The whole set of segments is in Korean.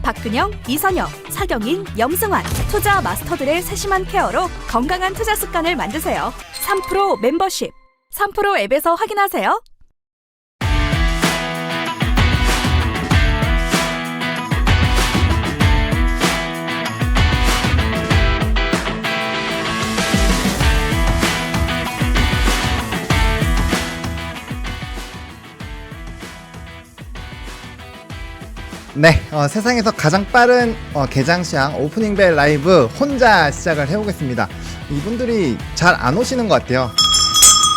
박근영, 이선영, 사경인, 염승환 투자 마스터들의 세심한 케어로 건강한 투자 습관을 만드세요. 3프로 멤버십 3프로 앱에서 확인하세요. 네, 세상에서 가장 빠른 개장시장 오프닝벨 라이브 혼자 시작을 해보겠습니다. 이분들이 잘 안 오시는 것 같아요.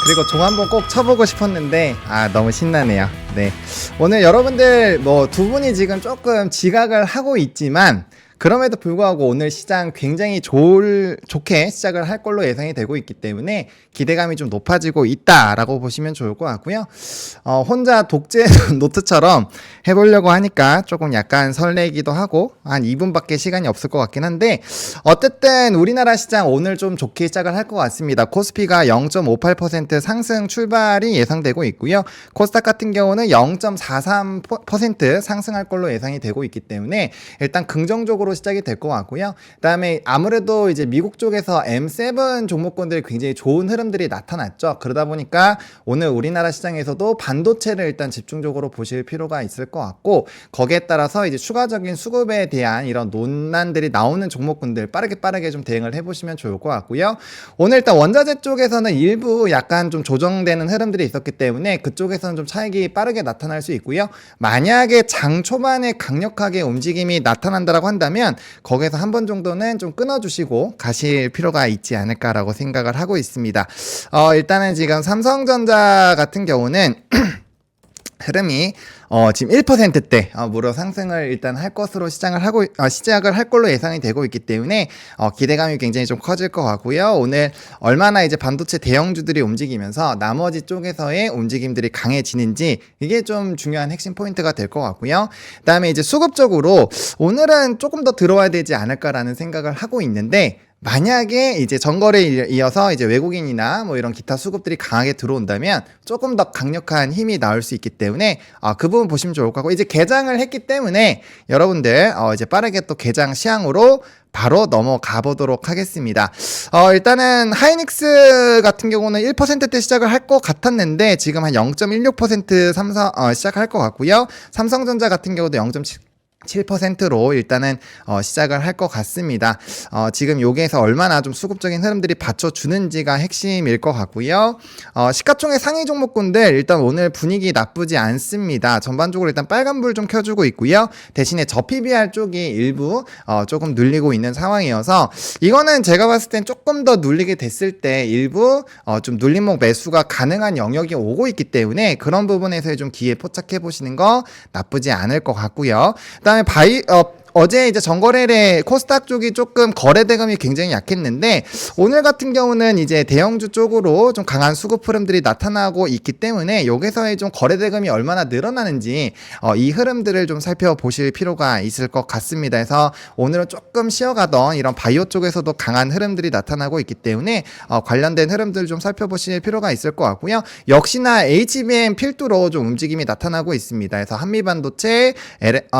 그리고 종 한번 꼭 쳐보고 싶었는데 너무 신나네요. 네, 오늘 여러분들 두 분이 지금 조금 지각을 하고 있지만 그럼에도 불구하고 오늘 시장 굉장히 좋게 시작을 할 걸로 예상이 되고 있기 때문에 기대감이 좀 높아지고 있다라고 보시면 좋을 것 같고요. 혼자 독재 노트처럼 해보려고 하니까 조금 약간 설레기도 하고 한 2분밖에 시간이 없을 것 같긴 한데 어쨌든 우리나라 시장 오늘 좀 좋게 시작을 할 것 같습니다. 코스피가 0.58% 상승 출발이 예상되고 있고요. 코스닥 같은 경우는 0.43% 상승할 걸로 예상이 되고 있기 때문에 일단 긍정적으로 시작이 될 것 같고요. 그다음에 아무래도 이제 미국 쪽에서 M7 종목군들이 굉장히 좋은 흐름들이 나타났죠. 그러다 보니까 오늘 우리나라 시장에서도 반도체를 일단 집중적으로 보실 필요가 있을 것 같고 거기에 따라서 이제 추가적인 수급에 대한 이런 논란들이 나오는 종목군들 빠르게 좀 대응을 해보시면 좋을 것 같고요. 오늘 일단 원자재 쪽에서는 일부 약간 좀 조정되는 흐름들이 있었기 때문에 그쪽에서는 좀 차익이 빠르게 나타날 수 있고요. 만약에 장 초반에 강력하게 움직임이 나타난다라고 한다면 거기에서 한 번 정도는 좀 끊어주시고 가실 필요가 있지 않을까라고 생각을 하고 있습니다. 일단은 지금 삼성전자 같은 경우는 흐름이 지금 1%대 무려 상승을 일단 할 것으로 시작을 할 걸로 예상이 되고 있기 때문에 기대감이 굉장히 좀 커질 것 같고요. 오늘 얼마나 이제 반도체 대형주들이 움직이면서 나머지 쪽에서의 움직임들이 강해지는지 이게 좀 중요한 핵심 포인트가 될 것 같고요. 그다음에 이제 수급적으로 오늘은 조금 더 들어와야 되지 않을까라는 생각을 하고 있는데 만약에 이제 전거래에 이어서 이제 외국인이나 이런 기타 수급들이 강하게 들어온다면 조금 더 강력한 힘이 나올 수 있기 때문에 그 부분 보시면 좋을 것 같고 이제 개장을 했기 때문에 여러분들 이제 빠르게 또 개장 시향으로 바로 넘어가 보도록 하겠습니다. 일단은 하이닉스 같은 경우는 1%대 시작을 할 것 같았는데 지금 한 0.16% 시작할 것 같고요. 삼성전자 같은 경우도 0.7%로 일단은 시작을 할 것 같습니다. 지금 여기에서 얼마나 좀 수급적인 흐름들이 받쳐주는지가 핵심일 것 같고요. 시가총액 상위 종목군들 일단 오늘 분위기 나쁘지 않습니다. 전반적으로 일단 빨간불 좀 켜주고 있고요. 대신에 저 PBR 쪽이 일부 조금 눌리고 있는 상황이어서 이거는 제가 봤을 땐 조금 더 눌리게 됐을 때 일부 좀 눌림목 매수가 가능한 영역이 오고 있기 때문에 그런 부분에서 좀 기회 포착해 보시는 거 나쁘지 않을 것 같고요. 그다음에 어제 이제 전거래일에 코스닥 쪽이 조금 거래 대금이 굉장히 약했는데 오늘 같은 경우는 이제 대형주 쪽으로 좀 강한 수급 흐름들이 나타나고 있기 때문에 여기서의 좀 거래 대금이 얼마나 늘어나는지 이 흐름들을 좀 살펴보실 필요가 있을 것 같습니다. 그래서 오늘은 조금 쉬어가던 이런 바이오 쪽에서도 강한 흐름들이 나타나고 있기 때문에 관련된 흐름들 좀 살펴보실 필요가 있을 것 같고요. 역시나 HBM 필두로 좀 움직임이 나타나고 있습니다. 그래서 한미반도체,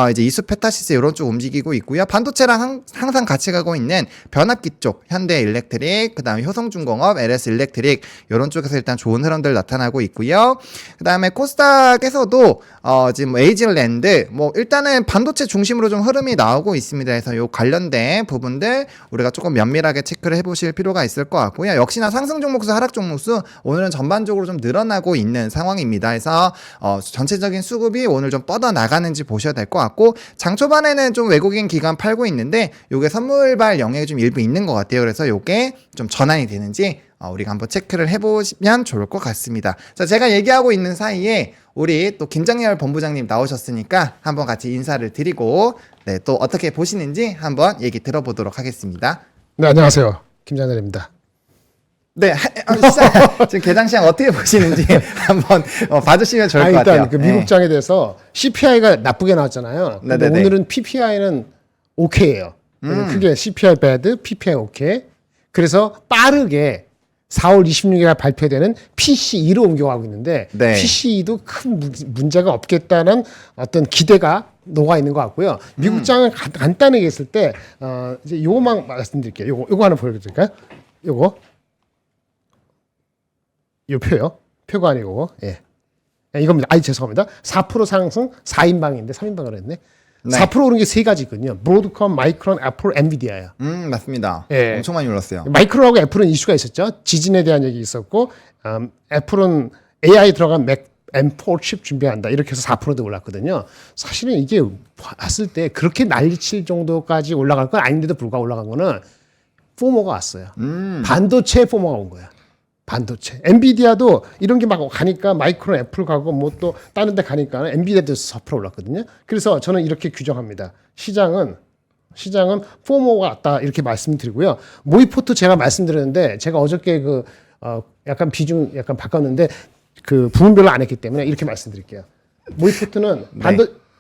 이제 이수페타시스 이런 쪽 움직이고 있고요. 반도체랑 항상 같이 가고 있는 변압기 쪽 현대일렉트릭, 그다음에 효성중공업, LS일렉트릭 이런 쪽에서 일단 좋은 흐름들 나타나고 있고요. 그다음에 코스닥에서도 지금 에이즐랜드 일단은 반도체 중심으로 좀 흐름이 나오고 있습니다. 그래서 요 관련된 부분들 우리가 조금 면밀하게 체크를 해보실 필요가 있을 것 같고요. 역시나 상승 종목수, 하락 종목수 오늘은 전반적으로 좀 늘어나고 있는 상황입니다. 그래서 전체적인 수급이 오늘 좀 뻗어 나가는지 보셔야 될 것 같고 장 초반에는 좀 외국인 기관 팔고 있는데 요게 선물발 영역이 좀 일부 있는 것 같아요. 그래서 요게 좀 전환이 되는지 우리가 한번 체크를 해보시면 좋을 것 같습니다. 자, 제가 얘기하고 있는 사이에 우리 또 김장렬 본부장님 나오셨으니까 한번 같이 인사를 드리고 또 어떻게 보시는지 한번 얘기 들어보도록 하겠습니다. 네, 안녕하세요. 김장렬입니다. 네, 지금 개장시장 어떻게 보시는지 한번 봐주시면 좋을 것 같아요. 일단 그 미국장에 대해서 CPI가 나쁘게 나왔잖아요. 근데 오늘은 PPI는 OK예요. 크게 CPI bad, PPI OK. 그래서 빠르게 4월 26일에 발표되는 PCE로 옮겨가고 있는데 PCE도 큰 문제가 없겠다는 어떤 기대가 녹아 있는 것 같고요. 미국장을 간단하게 했을 때 이제 요거만 말씀드릴게요. 요거 하나 보여드릴까요? 요거 요 표요. 표가 아니고 예. 이겁니다. 죄송합니다. 4% 상승 4인방인데 3인방을 했네. 네. 4% 오른 게 세 가지거든요. 브로드컴, 마이크론, 애플, 엔비디아예요. 맞습니다. 예. 엄청 많이 올랐어요. 마이크론하고 애플은 이슈가 있었죠. 지진에 대한 얘기 있었고 애플은 AI 들어간 맥 M4 칩 준비한다. 이렇게 해서 4%도 올랐거든요. 사실은 이게 봤을 때 그렇게 난리칠 정도까지 올라갈 건 아닌데도 불구하고 올라간 거는 포모가 왔어요. 반도체 포모가 온 거야. 반도체. 엔비디아도 이런 게 막 가니까 마이크론 애플 가고 뭐 또 다른 데 가니까 엔비디아도 4% 올랐거든요. 그래서 저는 이렇게 규정합니다. 시장은 포모가 왔다 이렇게 말씀드리고요. 모이포트 제가 말씀드렸는데 제가 어저께 약간 비중 약간 바꿨는데 그 부분별로 안 했기 때문에 이렇게 말씀드릴게요. 모이포트는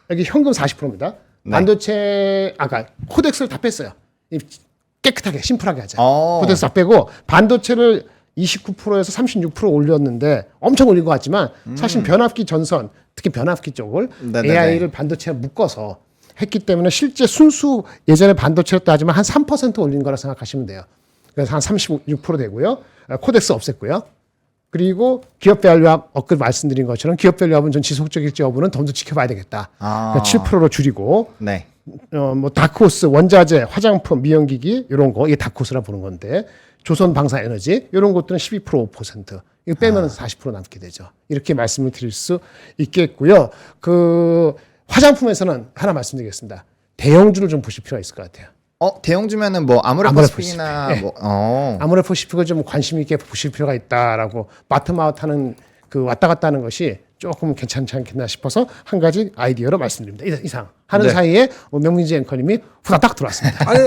여기 현금 40%입니다. 반도체 아까 코덱스를 다 뺐어요. 깨끗하게 심플하게 하자. 코덱스 다 빼고 반도체를 29%에서 36% 올렸는데 엄청 올린 것 같지만 사실 변압기 전선 특히 변압기 쪽을 AI를 반도체에 묶어서 했기 때문에 실제 순수 예전에 반도체로 따지면 한 3% 올린 거라 생각하시면 돼요. 그래서 한 36% 되고요. 코덱스 없앴고요. 그리고 기업 밸류업 아까 말씀드린 것처럼 기업 밸류업은 전 지속적일지 여부는 더 지켜봐야 되겠다. 그러니까 7%로 줄이고 네. 뭐 다크호스 원자재, 화장품, 미용기기 이런 거 이게 다크호스라 보는 건데 조선 방사에너지 이런 것들은 12% 5%. 이거 빼면 40% 남게 되죠. 이렇게 말씀을 드릴 수 있겠고요. 그 화장품에서는 하나 말씀드리겠습니다. 대형주를 좀 보실 필요가 있을 것 같아요. 대형주면은 뭐 아모레퍼시픽이나 네. 뭐 아모레퍼시픽을 좀 관심 있게 보실 필요가 있다라고 바텀아웃하는 그 왔다 갔다 하는 것이 조금 괜찮지 않겠나 싶어서 한 가지 아이디어로 말씀드립니다. 이상 하는 사이에 명민지 앵커님이 후다닥 들어왔습니다. 아니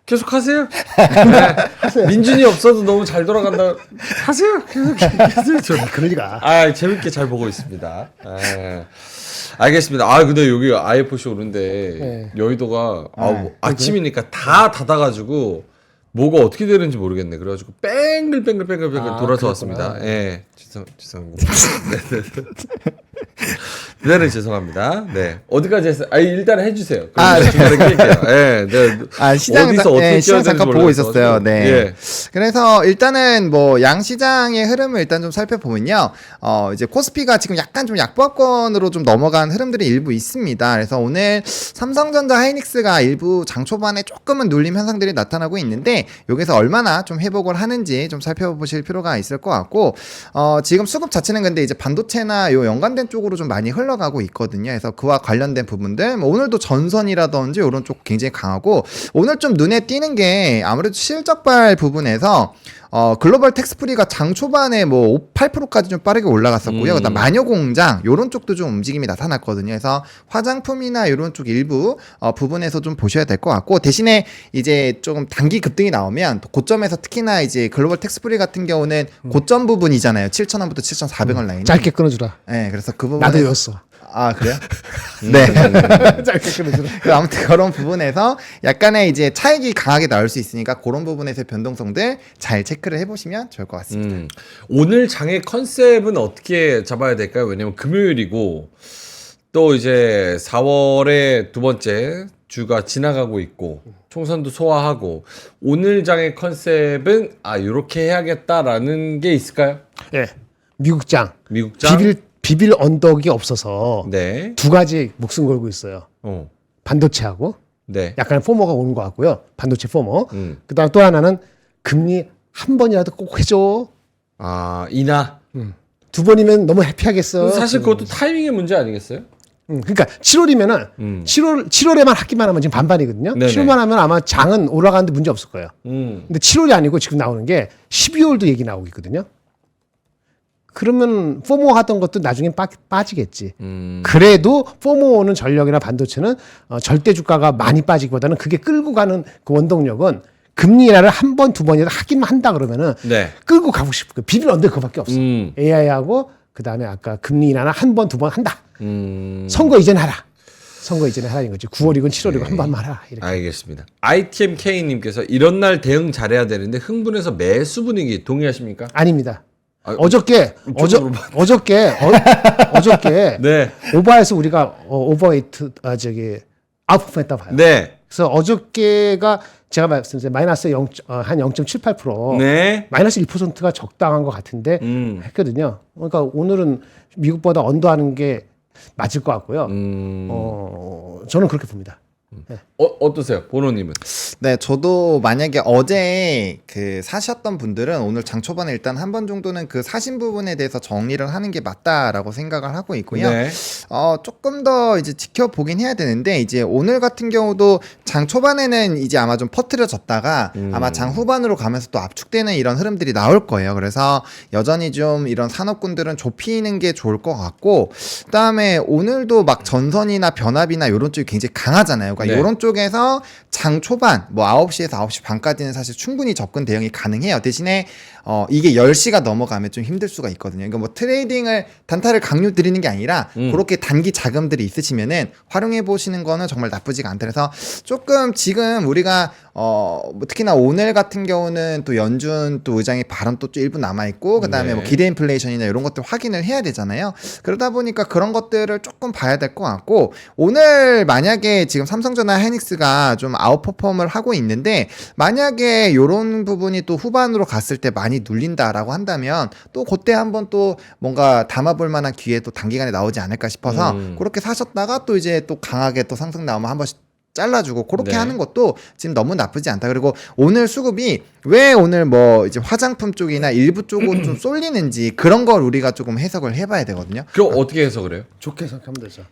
계속 하세요. 네. 민준이 없어도 너무 잘 돌아간다. 하세요. 계속. 그럴 리가. 재밌게 잘 보고 있습니다. 알겠습니다. 근데 여기 IFC 오는데 여의도가 아침이니까 다 닫아가지고 뭐가 어떻게 되는지 모르겠네. 그래가지고 뺑글뺑글 돌아서 왔습니다. 예, 죄송합니다. 네, 죄송합니다. 네, 어디까지 했어요? 일단 해주세요. 중간에 낄게요. 네, 시장 어디서 어떻게 시장 잠깐 보고 있었어요. 네. 예. 그래서 일단은 뭐 양시장의 흐름을 일단 좀 살펴보면요. 이제 코스피가 지금 약간 좀 약보합권으로 좀 넘어간 흐름들이 일부 있습니다. 그래서 오늘 삼성전자, 하이닉스가 일부 장 초반에 조금은 눌림 현상들이 나타나고 있는데 여기서 얼마나 좀 회복을 하는지 좀 살펴보실 필요가 있을 것 같고 지금 수급 자체는 근데 이제 반도체나 요 연관된 쪽으로 좀 많이 흘러가고 있거든요. 그래서 그와 관련된 부분들 뭐 오늘도 전선이라든지 이런 쪽 굉장히 강하고 오늘 좀 눈에 띄는 게 아무래도 실적발 부분에서 글로벌 텍스프리가 장 초반에 뭐 8%까지 좀 빠르게 올라갔었고요. 그다음 마녀공장 요런 쪽도 좀 움직임이 나타났거든요. 그래서 화장품이나 요런 쪽 일부 부분에서 좀 보셔야 될 것 같고 대신에 이제 조금 단기 급등이 나오면 고점에서 특히나 이제 글로벌 텍스프리 같은 경우는 고점 부분이잖아요. 7,000원부터 7,400원 라인. 짧게 끊어주라. 네, 그래서 그 부분 나도 외웠어. 그래요? 네. 짧게 끊어주라. 아무튼 그런 부분에서 약간의 이제 차익이 강하게 나올 수 있으니까 그런 부분에서 변동성들 잘 체크를 해보시면 좋을 것 같습니다. 오늘 장의 컨셉은 어떻게 잡아야 될까요? 왜냐면 금요일이고 또 이제 4월의 두 번째 주가 지나가고 있고 총선도 소화하고 오늘 장의 컨셉은 이렇게 해야겠다라는 게 있을까요? 예. 미국장. 미국장. 비빌 언덕이 없어서 네. 두 가지 목숨 걸고 있어요. 반도체하고 네. 약간 포모가 오는 것 같고요. 반도체 포모. 그다음 또 하나는 금리 한 번이라도 꼭 해줘. 인하. 두 번이면 너무 해피하겠어. 사실 그것도 타이밍의 문제 아니겠어요? 그러니까 7월이면은 7월에만 하기만 하면 지금 반반이거든요. 네네. 7월만 하면 아마 장은 올라가는데 문제 없을 거예요. 근데 7월이 아니고 지금 나오는 게 12월도 얘기 나오고 있거든요. 그러면 포모 하던 것도 나중에 빠지겠지. 그래도 포모는 전력이나 반도체는 절대 주가가 많이 빠지기보다는 그게 끌고 가는 그 원동력은 금리 인하를 한 번, 두 번이라도 하기만 한다 그러면은 끌고 가고 싶고 비빌 언덕 그밖에 없어. AI하고 그다음에 아까 금리 인하는 한 번, 두 번 한다. 선거 이전에 하라. 선거 이전에 하라는 거지. 9월이건 7월이건 한 번만 하라. 이렇게. 알겠습니다. ITMK님께서 이런 날 대응 잘해야 되는데 흥분해서 매수 분위기 동의하십니까? 아닙니다. 어저께 네. 오바에서 우리가 오버웨이트 아웃퍼폼했다 봐요. 네. 그래서 어저께가 제가 말씀드린 마이너스 한 0.78% 네. 마이너스 1%가 적당한 것 같은데 했거든요. 그러니까 오늘은 미국보다 언더하는 게 맞을 것 같고요. 저는 그렇게 봅니다. 네. 어떠세요, 보노님은? 네, 저도 만약에 어제 그 사셨던 분들은 오늘 장 초반에 일단 한 번 정도는 그 사신 부분에 대해서 정리를 하는 게 맞다라고 생각을 하고 있고요. 네. 조금 더 이제 지켜보긴 해야 되는데 이제 오늘 같은 경우도 장 초반에는 이제 아마 좀 퍼뜨려졌다가 아마 장 후반으로 가면서 또 압축되는 이런 흐름들이 나올 거예요. 그래서 여전히 좀 이런 산업군들은 좁히는 게 좋을 것 같고, 그다음에 오늘도 막 전선이나 변압이나 이런 쪽이 굉장히 강하잖아요. 그러니까 네. 이런 쪽에서 장 초반 뭐 9시에서 9시 반까지는 사실 충분히 접근 대응이 가능해요. 대신에 이게 10시가 넘어가면 좀 힘들 수가 있거든요. 그러니까 뭐 트레이딩을 단타를 강요 드리는 게 아니라 그렇게 단기 자금들이 있으시면은 활용해 보시는 거는 정말 나쁘지가 않다. 그래서 조금 지금 우리가 뭐 특히나 오늘 같은 경우는 또 연준 또 의장의 발언 또 일부 남아 있고 그다음에 네. 뭐 기대 인플레이션이나 이런 것들 확인을 해야 되잖아요. 그러다 보니까 그런 것들을 조금 봐야 될 것 같고, 오늘 만약에 지금 삼성전자 하이닉스가 좀 아웃퍼폼을 하고 있는데 만약에 이런 부분이 또 후반으로 갔을 때 많이 눌린다라고 한다면 또 그때 한번 또 뭔가 담아볼 만한 기회도 단기간에 나오지 않을까 싶어서 그렇게 사셨다가 또 이제 또 강하게 또 상승 나오면 한 번씩 잘라주고 그렇게 네. 하는 것도 지금 너무 나쁘지 않다. 그리고 오늘 수급이 왜 오늘 뭐 이제 화장품 쪽이나 일부 쪽으로 좀 쏠리는지 그런 걸 우리가 조금 해석을 해봐야 되거든요. 그럼 어떻게 해서 그래요? 좋게 생각하면 되죠.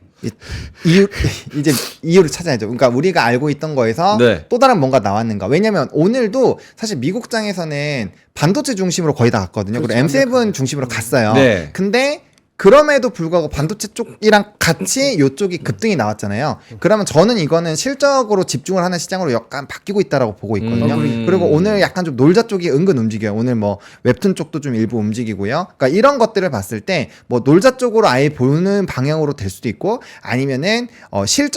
이제 이유를 찾아야죠. 그러니까 우리가 알고 있던 거에서 네. 또 다른 뭔가 나왔는가. 왜냐면 오늘도 사실 미국장에서는 반도체 중심으로 거의 다 갔거든요. 그리고 M7 중심으로 갔어요. 네. 근데 그럼에도 불구하고 반도체 쪽이랑 같이 이쪽이 급등이 나왔잖아요. 그러면 저는 이거는 실적으로 집중을 하는 시장으로 약간 바뀌고 있다라고 보고 있거든요. 그리고 오늘 약간 좀 놀자 쪽이 은근 움직여요. 오늘 뭐 웹툰 쪽도 좀 일부 움직이고요. 그러니까 이런 것들을 봤을 때 뭐 놀자 쪽으로 아예 보는 방향으로 될 수도 있고, 아니면은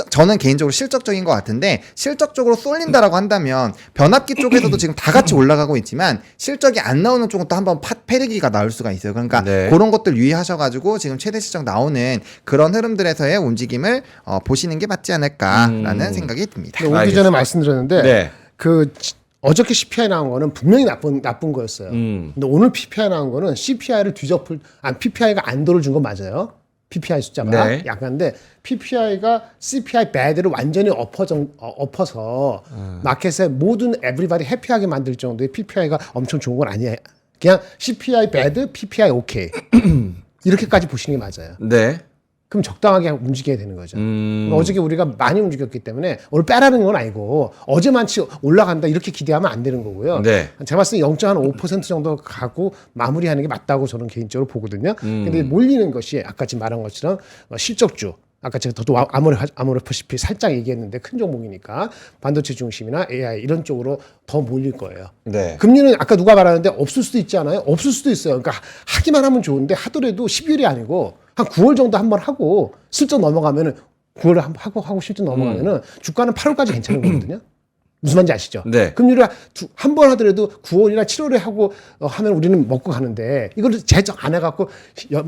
저는 개인적으로 실적적인 것 같은데 실적적으로 쏠린다라고 한다면 변압기 쪽에서도 지금 다 같이 올라가고 있지만 실적이 안 나오는 쪽은 또 한번 패리기가 나올 수가 있어요. 그러니까 네. 그런 것들 유의하셔가지고 지금 최대 시적 나오는 그런 흐름들에서의 움직임을 보시는 게 맞지 않을까라는 생각이 듭니다. 오기 전에 알겠습니다. 말씀드렸는데 네. 어저께 CPI 나온 거는 분명히 나쁜 거였어요. 근데 오늘 PPI 나온 거는 CPI를 PPI가 안도를 준 건 맞아요. PPI 숫자가 네. 약간데 PPI가 CPI 배드를 완전히 엎어서 마켓에 모든 에브리바디 해피하게 만들 정도의 PPI가 엄청 좋은 건 아니에요. 그냥 CPI 배드, PPI 오케이 이렇게까지 보시는 게 맞아요. 네. 그럼 적당하게 움직여야 되는 거죠. 어저께 우리가 많이 움직였기 때문에 오늘 빼라는 건 아니고 어제만치 올라간다 이렇게 기대하면 안 되는 거고요. 네. 제가 봤을 때 0.5% 정도 가고 마무리하는 게 맞다고 저는 개인적으로 보거든요. 근데 몰리는 것이 아까 지금 말한 것처럼 실적주, 아까 제가 더 아모레퍼시피 살짝 얘기했는데 큰 종목이니까 반도체 중심이나 AI 이런 쪽으로 더 몰릴 거예요. 네. 금리는 아까 누가 말하는데 없을 수도 있지 않아요? 없을 수도 있어요. 그러니까 하기만 하면 좋은데 하더라도 12월이 아니고 한 9월 정도 한번 하고 슬쩍 넘어가면은 9월에 하고 슬쩍 넘어가면은 주가는 8월까지 괜찮은 거거든요. 무슨 말인지 아시죠? 네. 금리를 한 번 하더라도 9월이나 7월에 하고 하면 우리는 먹고 가는데 이걸 제적 안 해갖고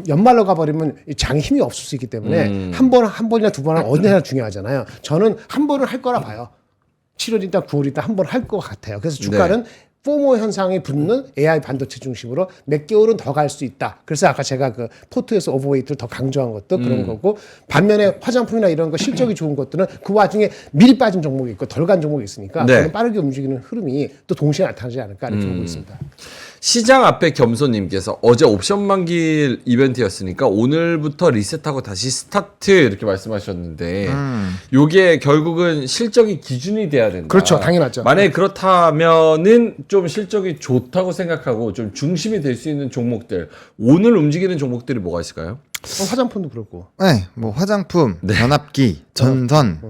연말로 가버리면 장에 힘이 없을 수 있기 때문에 한 번이나 두 번은 어디나 중요하잖아요. 저는 한 번을 할 거라 봐요. 7월이다 9월이다 한 번 할 것 같아요. 그래서 주가는 포모 현상이 붙는 AI 반도체 중심으로 몇 개월은 더 갈 수 있다. 그래서 아까 제가 그 포트에서 오버웨이트를 더 강조한 것도 그런 거고, 반면에 화장품이나 이런 거 실적이 좋은 것들은 그 와중에 미리 빠진 종목이 있고 덜 간 종목이 있으니까 네. 그런 빠르게 움직이는 흐름이 또 동시에 나타나지 않을까 이렇게 보고 있습니다. 시장 앞에 겸손님께서 어제 옵션 만기 이벤트였으니까 오늘부터 리셋하고 다시 스타트 이렇게 말씀하셨는데 요게 결국은 실적이 기준이 돼야 된다. 그렇죠. 당연하죠. 만약에 그렇다면은 좀 실적이 좋다고 생각하고 좀 중심이 될 수 있는 종목들, 오늘 움직이는 종목들이 뭐가 있을까요? 화장품도 그렇고. 네, 뭐 화장품, 변압기, 전선,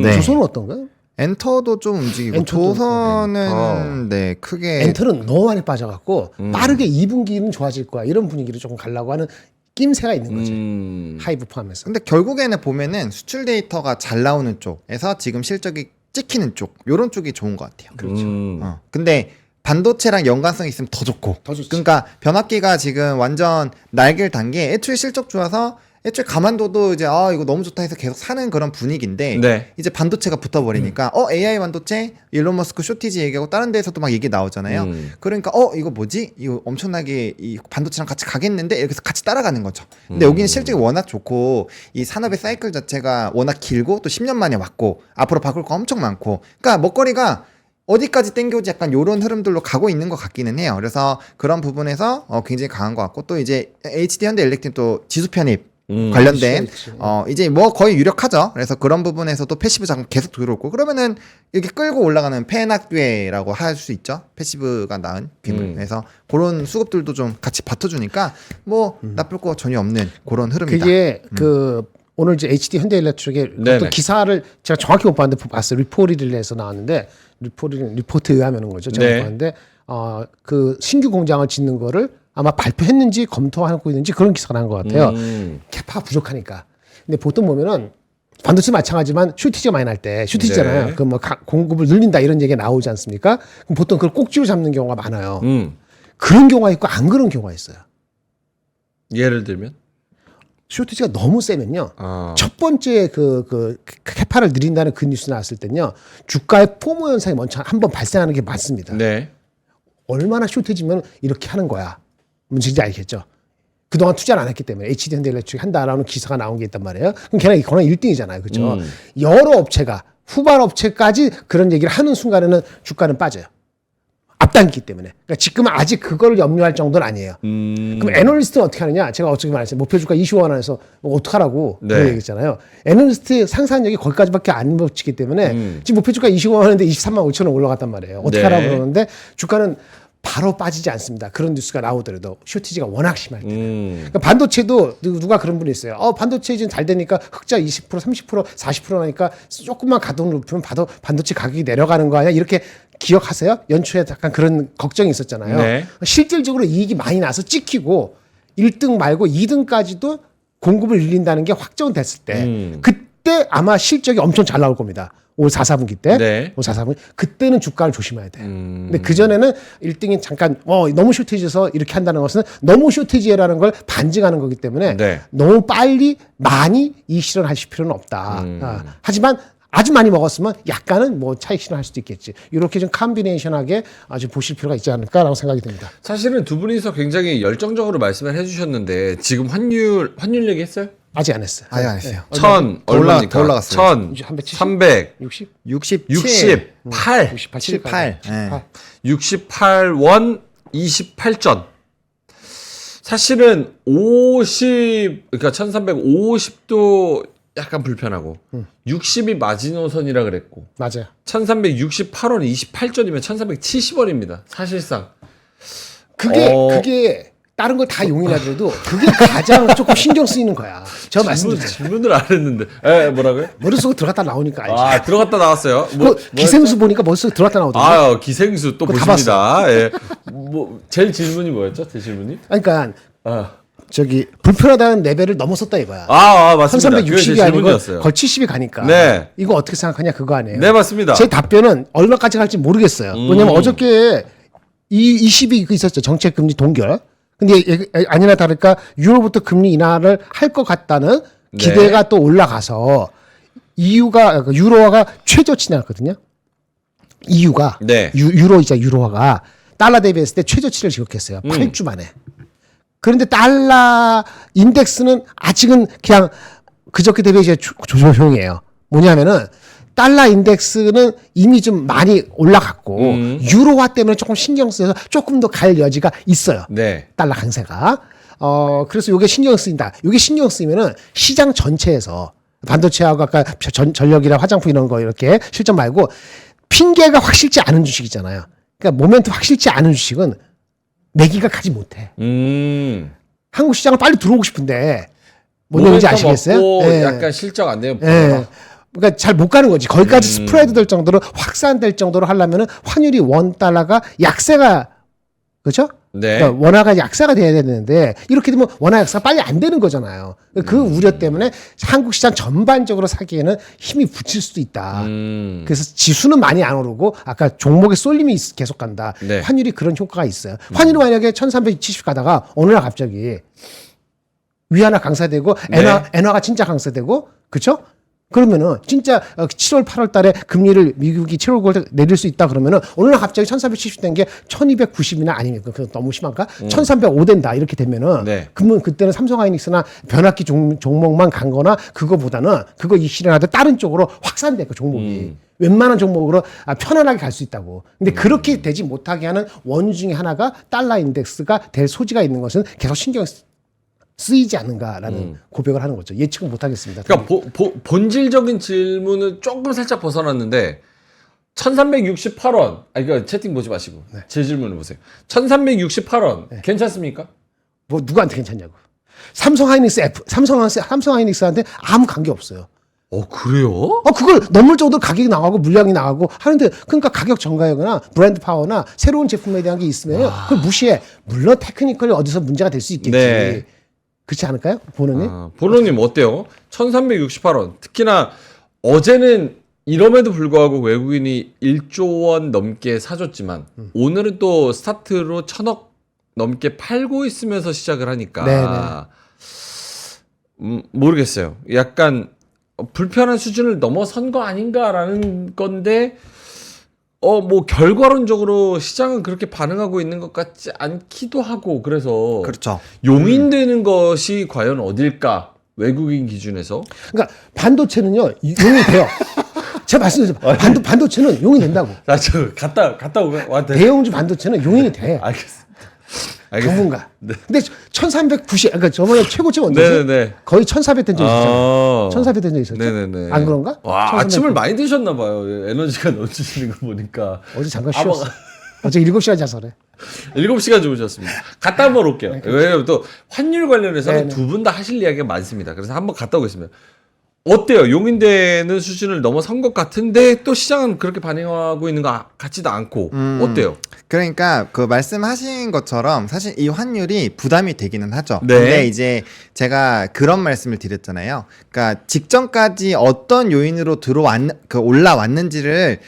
네. 조선은 어떤가요? 엔터도 좀 움직이고 엔터도, 조선은 네 크게 엔터는 너무 많이 빠져갖고 빠르게 2분기는 좋아질 거야 이런 분위기를 조금 가려고 하는 낌새가 있는 거지. 하이브 포함해서. 근데 결국에는 보면은 수출 데이터가 잘 나오는 쪽에서 지금 실적이 찍히는 쪽 요런 쪽이 좋은 것 같아요. 그렇죠. 근데 반도체랑 연관성이 있으면 더 좋고. 더 좋지. 그러니까 변압기가 지금 완전 날개를 단 게 애초에 실적 좋아서 애초에 가만둬도 이제 이거 너무 좋다 해서 계속 사는 그런 분위기인데 네. 이제 반도체가 붙어버리니까 AI 반도체 일론 머스크 쇼티지 얘기하고 다른 데에서도 막 얘기 나오잖아요. 그러니까 이거 뭐지? 이거 엄청나게 이 반도체랑 같이 가겠는데 이렇게 해서 같이 따라가는 거죠. 근데 여기는 실적이 워낙 좋고 이 산업의 사이클 자체가 워낙 길고 또 10년 만에 왔고 앞으로 바꿀 거 엄청 많고 그러니까 먹거리가 어디까지 땡겨오지 약간 요런 흐름들로 가고 있는 것 같기는 해요. 그래서 그런 부분에서 굉장히 강한 것 같고 또 이제 HD 현대일렉트릭 또 지수 편입 관련된 이제 뭐 거의 유력하죠. 그래서 그런 부분에서도 패시브 자금 계속 들어오고 그러면은 이렇게 끌고 올라가는 폐낙괴라고 할 수 있죠. 패시브가 낳은 괴물. 그래서 그런 수급들도 좀 같이 받쳐주니까 뭐 나쁠 거 전혀 없는 그런 흐름이다. 그게 오늘 이제 HD 현대일렉트릭의 네네. 어떤 기사를 제가 정확히 못 봤는데 봤어요. 리포리를에서 나왔는데 리포트에 의하면 온 거죠. 제가 네. 못 봤는데 그 신규 공장을 짓는 거를 아마 발표했는지 검토하고 있는지 그런 기사가 난 것 같아요. 캐파가 부족하니까. 근데 보통 보면은 반도체 마찬가지지만 슈티지가 많이 날 때 슈티지잖아요. 네. 그 뭐 공급을 늘린다 이런 얘기가 나오지 않습니까? 그럼 보통 그걸 꼭지로 잡는 경우가 많아요. 그런 경우가 있고 안 그런 경우가 있어요. 예를 들면 슈티지가 너무 세면요. 첫 번째 그 캐파를 늘린다는 그 뉴스 나왔을 때는요. 주가의 포모 현상이 먼저 한번 발생하는 게 많습니다. 네. 얼마나 슈티지면 이렇게 하는 거야. 뭔지 알겠죠? 그동안 투자를 안 했기 때문에 HD 현대일렉트릭 한다라는 기사가 나온 게 있단 말이에요. 그럼 걔는 1등이잖아요. 그죠? 여러 업체가 후발 업체까지 그런 얘기를 하는 순간에는 주가는 빠져요. 앞당기기 때문에. 그러니까 지금은 아직 그걸 염려할 정도는 아니에요. 그럼 애널리스트는 어떻게 하느냐? 제가 어떻게 말했어요. 목표 주가 25원 안에서 어떡하라고 네. 그 얘기했잖아요. 애널리스트 상상력이 거기까지밖에 안 붙이기 때문에 지금 목표 주가 25원 원인데 23만 5천 원 올라갔단 말이에요. 어떻게 네. 하라고 그러는데 주가는 바로 빠지지 않습니다. 그런 뉴스가 나오더라도 쇼티지가 워낙 심할 때. 그러니까 반도체도 누가 그런 분이 있어요. 반도체 지금 잘 되니까 흑자 20%, 30%, 40% 나니까 조금만 가동을 높이면 반도체 가격이 내려가는 거 아니야? 이렇게 기억하세요? 연초에 약간 그런 걱정이 있었잖아요. 네. 실질적으로 이익이 많이 나서 찍히고 1등 말고 2등까지도 공급을 늘린다는 게 확정됐을 때 그때 아마 실적이 엄청 잘 나올 겁니다. 올 4, 4분기 때. 네. 올 4, 4분기. 그때는 주가를 조심해야 돼요. 근데 그전에는 1등이 잠깐 너무 쇼티지해서 이렇게 한다는 것은 너무 쇼티지라는 걸 반증하는 거기 때문에 네. 너무 빨리 많이 이익 실현하실 필요는 없다. 하지만 아주 많이 먹었으면 약간은 뭐 차익 실현할 수도 있겠지. 이렇게 좀 컴비네이션하게 아주 보실 필요가 있지 않을까라고 생각이 듭니다. 사실은 두 분이서 굉장히 열정적으로 말씀을 해주셨는데 지금 환율 얘기했어요? 아직 안 했어요. 아예 안 했어요. 천 더 얼마니까? 더 올라갔어요. 300, 60? 67, 68, 68, 78. 네. 68원 28전. 사실은 그러니까 1350도 약간 불편하고 60이 마지노선이라 그랬고 맞아요. 1368원 28전이면 1370원입니다. 사실상. 그게 다른 걸 다 용인하더라도 그게 가장 조금 신경 쓰이는 거야. 제가 말씀드렸죠. 질문을 안 했는데. 뭐라고요? 머릿속에 들어갔다 나오니까 알지. 들어갔다 나왔어요. 기생수 보니까 머릿속에 들어갔다 나오더라고요. 기생수 또 그거 다 보십니다. 예. 제일 질문이 뭐였죠? 제 질문이? 그러니까 불편하다는 레벨을 넘어섰다 이거야. 맞습니다. 1360이 아니고 질문이었어요. 거의 70이 가니까. 네. 이거 어떻게 생각하냐 그거 아니에요. 네, 맞습니다. 제 답변은 얼마까지 갈지 모르겠어요. 왜냐면 어저께 20이 있었죠. 정책 금리 동결. 근데 아니나 다를까 유로부터 금리 인하를 할 것 같다는 기대가 또 올라가서 유로화가 최저치 나왔거든요. EU가 네. 유로화가 달러 대비했을 때 최저치를 기록했어요. 8주 만에. 그런데 달러 인덱스는 아직은 그냥 그저께 대비해 조정형이에요. 뭐냐면은 달러 인덱스는 이미 좀 많이 올라갔고 유로화 때문에 조금 신경 쓰여서 조금 더 갈 여지가 있어요. 네. 달러 강세가. 그래서 이게 신경 쓰인다. 이게 신경 쓰이면은 시장 전체에서 반도체하고 아까 전력이나 화장품 이런 거 이렇게 실적 말고 핑계가 확 실지 않은 주식이잖아요. 그러니까 모멘트 확 실지 않은 주식은 매기가 가지 못해. 한국 시장을 빨리 들어오고 싶은데 뭔 얘기인지 아시겠어요? 네. 약간 실적 안 되면 그러니까 잘 못 가는 거지. 거기까지 스프레드 될 정도로 확산될 정도로 하려면은 환율이 $1가 약세가 그렇죠? 네. 그러니까 원화가 약세가 돼야 되는데 이렇게 되면 원화 약세가 빨리 안 되는 거잖아요. 그 우려 때문에 한국 시장 전반적으로 사기에는 힘이 붙일 수도 있다. 그래서 지수는 많이 안 오르고 아까 종목의 쏠림이 계속 간다. 네. 환율이 그런 효과가 있어요. 환율이 만약에 1370 가다가 어느 날 갑자기 위안화 강세되고 엔화가 진짜 강세되고 그렇죠? 그러면은 진짜 7월 8월 달에 금리를 미국이 7월 9월 내릴 수 있다 그러면은 어느 날 갑자기 1370 된 게 1290이나 아니면 그건 너무 심한가? 1305 된다 이렇게 되면은 네. 그러면 그때는 삼성하이닉스나 변압기 종목만 간 거나 그거보다는 그거 이 실현하되 다른 쪽으로 확산돼 그 종목이. 웬만한 종목으로 편안하게 갈 수 있다고. 근데 그렇게 되지 못하게 하는 원인 중에 하나가 달러 인덱스가 될 소지가 있는 것은 계속 신경 쓰이지 않는가라는 고백을 하는 거죠. 예측은 못 하겠습니다. 그러니까 본질적인 질문은 조금 살짝 벗어났는데 1368원. 그러니까 채팅 보지 마시고 제 질문을 보세요. 1368원 괜찮습니까? 뭐 누구한테 괜찮냐고. 삼성하이닉스한테 아무 관계 없어요. 그래요? 그걸 넘을 정도로 가격이 나가고 물량이 나가고 하는데 그러니까 가격 전가율이나 브랜드 파워나 새로운 제품에 대한 게 있으면 그걸 무시해. 물론 테크니컬이 어디서 문제가 될 수 있겠지. 네. 그렇지 않을까요? 보노님? 보노님 어때요? 1368원. 특히나 어제는 이럼에도 불구하고 외국인이 1조 원 넘게 사줬지만 오늘은 또 스타트로 1000억 넘게 팔고 있으면서 시작을 하니까 모르겠어요. 약간 불편한 수준을 넘어선 거 아닌가라는 건데 뭐 결과론적으로 시장은 그렇게 반응하고 있는 것 같지 않기도 하고 그래서 그렇죠. 용인되는 것이 과연 어딜까 외국인 기준에서. 그러니까 반도체는요 용이 돼요. 제가 말씀드렸죠. 반도체는 용이 된다고. 나 저 갔다 왔대. 대형주 반도체는 용인이 돼. 알겠습니다. 전문가. 근데 1390, 그러니까 저번에 최고치 언제죠? 네네네. 거의 1400 된 적 있었잖아요. 1400 된 적 있었죠? 네네네. 안 그런가? 와 1300. 아침을 많이 드셨나 봐요. 에너지가 넘치시는 거 보니까. 어제 잠깐 쉬었어. 어제 7시간 자서 그래. 7시간 주무셨습니다. 갔다 한번 올게요. 왜냐면 또 환율 관련해서는 네네. 두 분 다 하실 이야기가 많습니다. 그래서 한번 갔다 오겠습니다. 어때요? 용인되는 수준을 넘어선 것 같은데 또 시장은 그렇게 반응하고 있는 것 같지도 않고 어때요? 그러니까 그 말씀하신 것처럼 사실 이 환율이 부담이 되기는 하죠. 네. 근데 이제 제가 그런 말씀을 드렸잖아요. 그러니까 직전까지 어떤 요인으로 올라왔는지를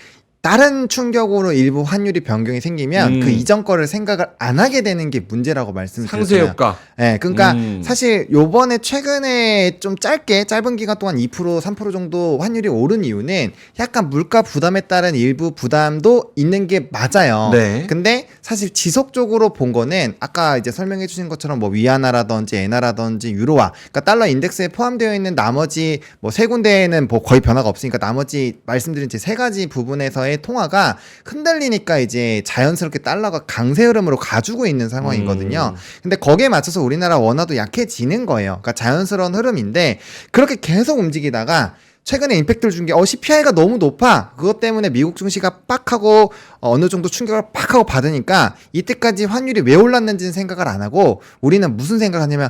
다른 충격으로 일부 환율이 변경이 생기면 그 이전 거를 생각을 안 하게 되는 게 문제라고 말씀드렸잖아요. 상쇄 효과. 네, 그러니까 사실 요번에 최근에 좀 짧은 기간 동안 2% 3% 정도 환율이 오른 이유는 약간 물가 부담에 따른 일부 부담도 있는 게 맞아요. 네. 근데 사실 지속적으로 본 거는 아까 이제 설명해 주신 것처럼 뭐 위안화라든지 엔화라든지 유로화, 그러니까 달러 인덱스에 포함되어 있는 나머지 뭐 세 군데에는 뭐 거의 변화가 없으니까 나머지 말씀드린 제 세 가지 부분에서의 통화가 흔들리니까 이제 자연스럽게 달러가 강세 흐름으로 가지고 있는 상황이거든요. 근데 거기에 맞춰서 우리나라 원화도 약해지는 거예요. 그러니까 자연스러운 흐름인데 그렇게 계속 움직이다가 최근에 임팩트를 준 게 CPI가 너무 높아. 그것 때문에 미국 증시가 빡 하고 어느 정도 충격을 빡 하고 받으니까 이때까지 환율이 왜 올랐는지는 생각을 안 하고 우리는 무슨 생각을 하냐면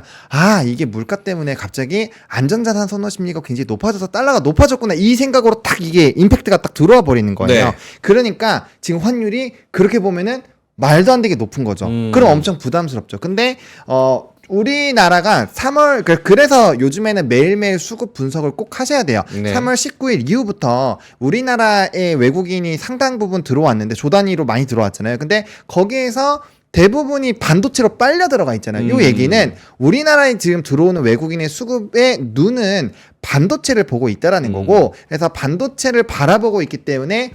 이게 물가 때문에 갑자기 안전자산 선호 심리가 굉장히 높아져서 달러가 높아졌구나 이 생각으로 딱 이게 임팩트가 딱 들어와 버리는 거예요. 네. 그러니까 지금 환율이 그렇게 보면은 말도 안 되게 높은 거죠. 그럼 엄청 부담스럽죠. 근데 우리나라가 3월 그래서 요즘에는 매일매일 수급 분석을 꼭 하셔야 돼요. 네. 3월 19일 이후부터 우리나라에 외국인이 상당 부분 들어왔는데 조 단위로 많이 들어왔잖아요. 근데 거기에서 대부분이 반도체로 빨려 들어가 있잖아요. 이 얘기는 우리나라에 지금 들어오는 외국인의 수급의 눈은 반도체를 보고 있다라는 거고, 그래서 반도체를 바라보고 있기 때문에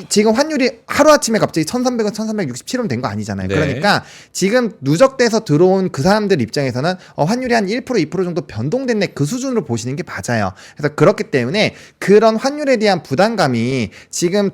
지금 환율이 하루아침에 갑자기 1300원, 1367원 된 거 아니잖아요. 네. 그러니까 지금 누적돼서 들어온 그 사람들 입장에서는 환율이 한 1%, 2% 정도 변동됐네 그 수준으로 보시는 게 맞아요. 그래서 그렇기 때문에 그런 환율에 대한 부담감이 지금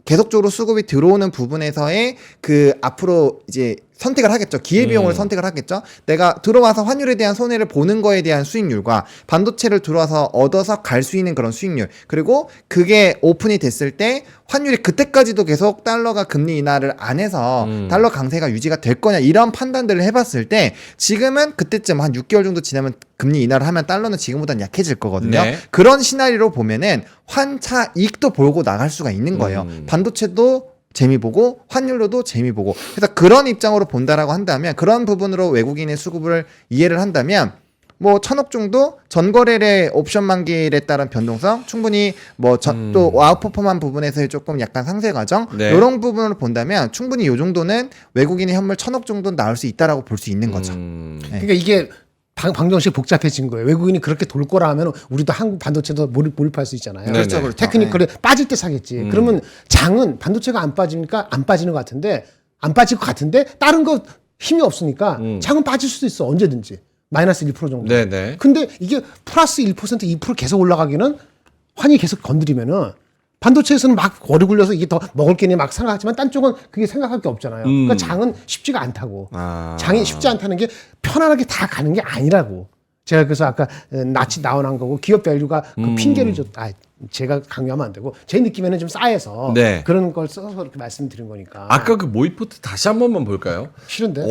계속적으로 수급이 들어오는 부분에서의 그 앞으로 이제 선택을 하겠죠. 기회비용을 선택을 하겠죠. 내가 들어와서 환율에 대한 손해를 보는 거에 대한 수익률과 반도체를 들어와서 얻어서 갈 수 있는 그런 수익률, 그리고 그게 오픈이 됐을 때 환율이 그때까지도 계속 달러가 금리 인하를 안 해서 달러 강세가 유지가 될 거냐 이런 판단들을 해봤을 때 지금은 그때쯤 한 6개월 정도 지나면 금리 인하를 하면 달러는 지금보다는 약해질 거거든요. 네. 그런 시나리오로 보면은 환차 이익도 보고 나갈 수가 있는 거예요. 반도체도 재미 보고 환율로도 재미 보고 그래서 그런 입장으로 본다라고 한다면 그런 부분으로 외국인의 수급을 이해를 한다면 뭐 1,000억 정도 전거래의 옵션 만기일에 따른 변동성 충분히 뭐 또 아웃퍼폼한 부분에서의 조금 약간 상세 과정 네. 이런 부분으로 본다면 충분히 이 정도는 외국인의 현물 1,000억 정도는 나올 수 있다라고 볼 수 있는 거죠. 그러니까 이게 방정식 복잡해진 거예요. 외국인이 그렇게 돌 거라 하면 우리도 한국 반도체도 몰입할 수 있잖아요. 네네. 그렇죠, 그렇죠. 테크니컬이 빠질 때 사겠지. 그러면 장은 반도체가 안 빠지니까 안 빠지는 것 같은데 안 빠질 것 같은데 다른 거 힘이 없으니까 장은 빠질 수도 있어 언제든지 마이너스 1% 정도. 네네. 근데 이게 플러스 1% 2% 계속 올라가기는 환이 계속 건드리면은 반도체에서는 막 오래 굴려서 이게 더 먹을 게니 막 생각하지만 딴 쪽은 그게 생각할 게 없잖아요. 그러니까 장은 쉽지가 않다고. 장이 쉽지 않다는 게 편안하게 다 가는 게 아니라고. 제가 그래서 아까 낯이 나온한 거고 기업 밸류가 그 핑계를 줬다. 제가 강요하면 안 되고 제 느낌에는 좀 싸해서 네. 그런 걸 써서 이렇게 말씀드린 거니까. 아까 그 모의포트 다시 한 번만 볼까요? 싫은데.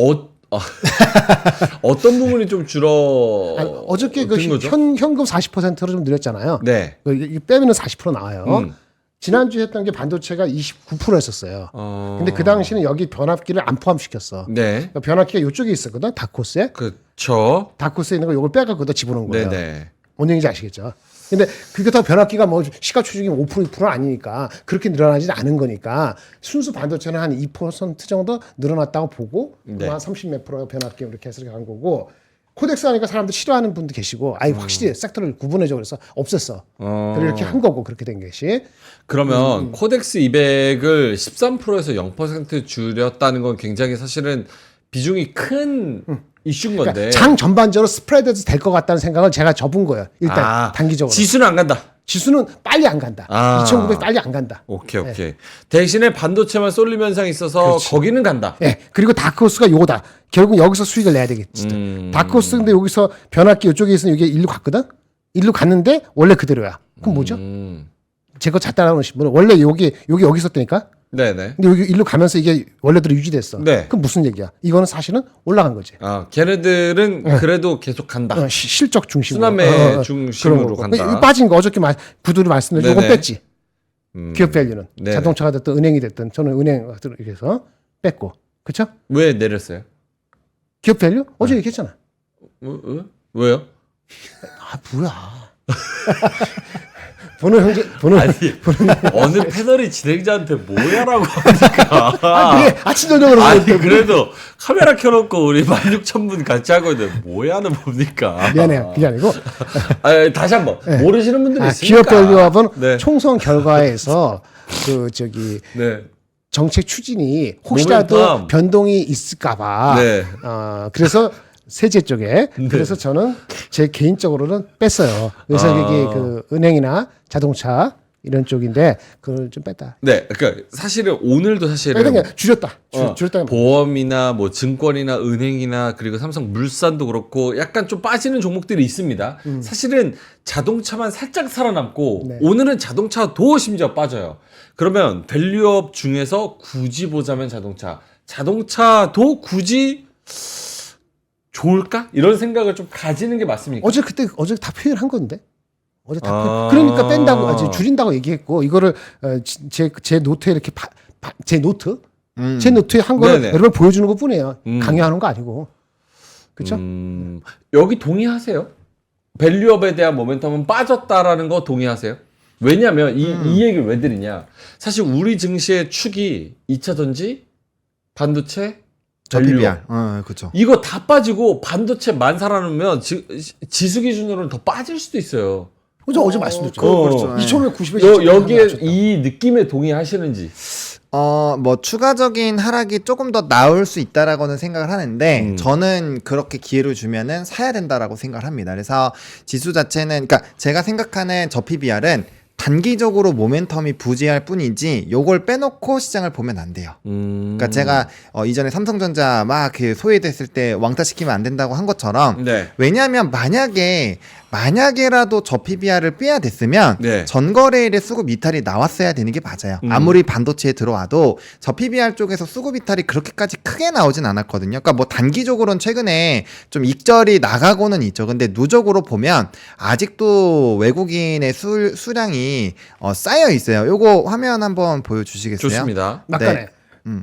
어떤 부분이 좀 줄어? 아니, 어저께 그 든 거죠? 현금 40%로 좀 늘렸잖아요. 네. 이게 빼면은 40% 나와요. 지난주에 했던 게 반도체가 29% 했었어요. 근데 그 당시는 여기 변압기를 안 포함시켰어. 네. 그러니까 변압기가 이쪽에 있었거든. 다코스에. 그쵸. 다코스에 있는 거 이걸 빼갖고 다 집어넣은 거예요. 네네. 뭔 얘기인지 아시겠죠? 근데 그게 다 변압기가 뭐 시가총액이 5% 2%는 아니니까 그렇게 늘어나지 않은 거니까 순수 반도체는 한 2% 정도 늘어났다고 보고 네. 한 30몇 프로 변압기 이렇게 해서 간 거고 코덱스 하니까 사람들 싫어하는 분도 계시고 아예 확실히 섹터를 구분해줘 그래서 없앴어. 그리고 이렇게 한 거고 그렇게 된 것이. 그러면 코덱스 200을 13%에서 0% 줄였다는 건 굉장히 사실은 비중이 큰 이슈인 건데. 그러니까 장 전반적으로 스프레드에서 될 것 같다는 생각을 제가 접은 거예요. 일단 단기적으로. 지수는 안 간다. 지수는 빨리 안 간다. 2,900 빨리 안 간다. 오케이. 대신에 반도체만 쏠림 현상이 있어서 그렇지. 거기는 간다. 예. 그리고 다크호스가 요거다. 결국 여기서 수익을 내야 되겠지. 다크호스 근데 여기서 변압기 이쪽에 있으면 이게 일로 갔거든. 일로 갔는데 원래 그대로야. 그럼 뭐죠? 제 거 잘 따라오신 분은 원래 여기 있었다니까. 네네. 근데 여기 일로 가면서 이게 원래대로 유지됐어. 네. 그럼 무슨 얘기야? 이거는 사실은 올라간 거지. 걔네들은 그래도 계속 간다. 실적 중심으로. 순환매 중심으로 그런 간다. 거. 빠진 거 어저께 구두를 말씀드린 이건 네네. 뺐지. 기업 밸류는 네네. 자동차가 됐든 은행이 됐든 저는 은행 이렇게 해서 뺐고. 그렇죠? 왜 내렸어요? 기업 밸류? 어제 얘기했잖아. 왜요? 아 뭐야. 보는 어느 패널이 진행자한테 뭐야라고 하니까. 그래 아침 저녁으로 아니 그래도 카메라 켜놓고 우리 16,000분 같이 하고 있는데 뭐야는 뭡니까? 미안해요. 그게 아니고 다시 한번 모르시는 분들이 있으니까. 기업 밸류업은 네. 총선 결과에서 네. 정책 추진이 혹시라도 모멘텀. 변동이 있을까봐. 네. 그래서 세제 쪽에 그래서 저는 제 개인적으로는 뺐어요. 그래서 이게 그 은행이나 자동차 이런 쪽인데 그걸 좀 뺐다. 네, 그러니까 사실은 오늘도 사실은 그러니까 줄였다. 줄였다. 보험이나 뭐 증권이나 은행이나 그리고 삼성물산도 그렇고 약간 좀 빠지는 종목들이 있습니다. 사실은 자동차만 살짝 살아남고 네. 오늘은 자동차도 심지어 빠져요. 그러면 밸류업 중에서 굳이 보자면 자동차도 굳이 좋을까? 이런 생각을 좀 가지는 게 맞습니까? 어제 다 표현한 건데. 어제 다 그러니까 뺀다고 줄인다고 얘기했고 이거를 제 노트에 이렇게 제 노트에 한 거를 네네. 여러분 보여주는 것뿐이에요. 강요하는 거 아니고. 그렇죠? 여기 동의하세요? 밸류업에 대한 모멘텀은 빠졌다라는 거 동의하세요? 왜냐면 이 얘기를 왜 드리냐? 사실 우리 증시의 축이 2차 전지, 반도체, PBR. 그렇죠. 이거 다 빠지고 반도체만 살아남으면 지수 기준으로는 더 빠질 수도 있어요. 어제 말씀드렸죠. 그렇죠. 2,990에 여기에 이 느낌에 동의하시는지. 뭐 추가적인 하락이 조금 더 나올 수 있다라고는 생각을 하는데 저는 그렇게 기회를 주면은 사야 된다라고 생각을 합니다. 그래서 지수 자체는 그러니까 제가 생각하는 저 PBR은 단기적으로 모멘텀이 부재할 뿐이지 요걸 빼놓고 시장을 보면 안 돼요. 그러니까 제가 이전에 삼성전자 막 그 소외됐을 때 왕따 시키면 안 된다고 한 것처럼 네. 왜냐하면 만약에 만약에라도 저 PBR을 빼야됐으면 네. 전거래일에 수급 이탈이 나왔어야 되는 게 맞아요. 아무리 반도체에 들어와도 저 PBR 쪽에서 수급 이탈이 그렇게까지 크게 나오진 않았거든요. 그러니까 뭐 단기적으로는 최근에 좀 익절이 나가고는 있죠. 근데 누적으로 보면 아직도 외국인의 수량이 쌓여 있어요. 요거 화면 한번 보여주시겠어요? 좋습니다. 막간에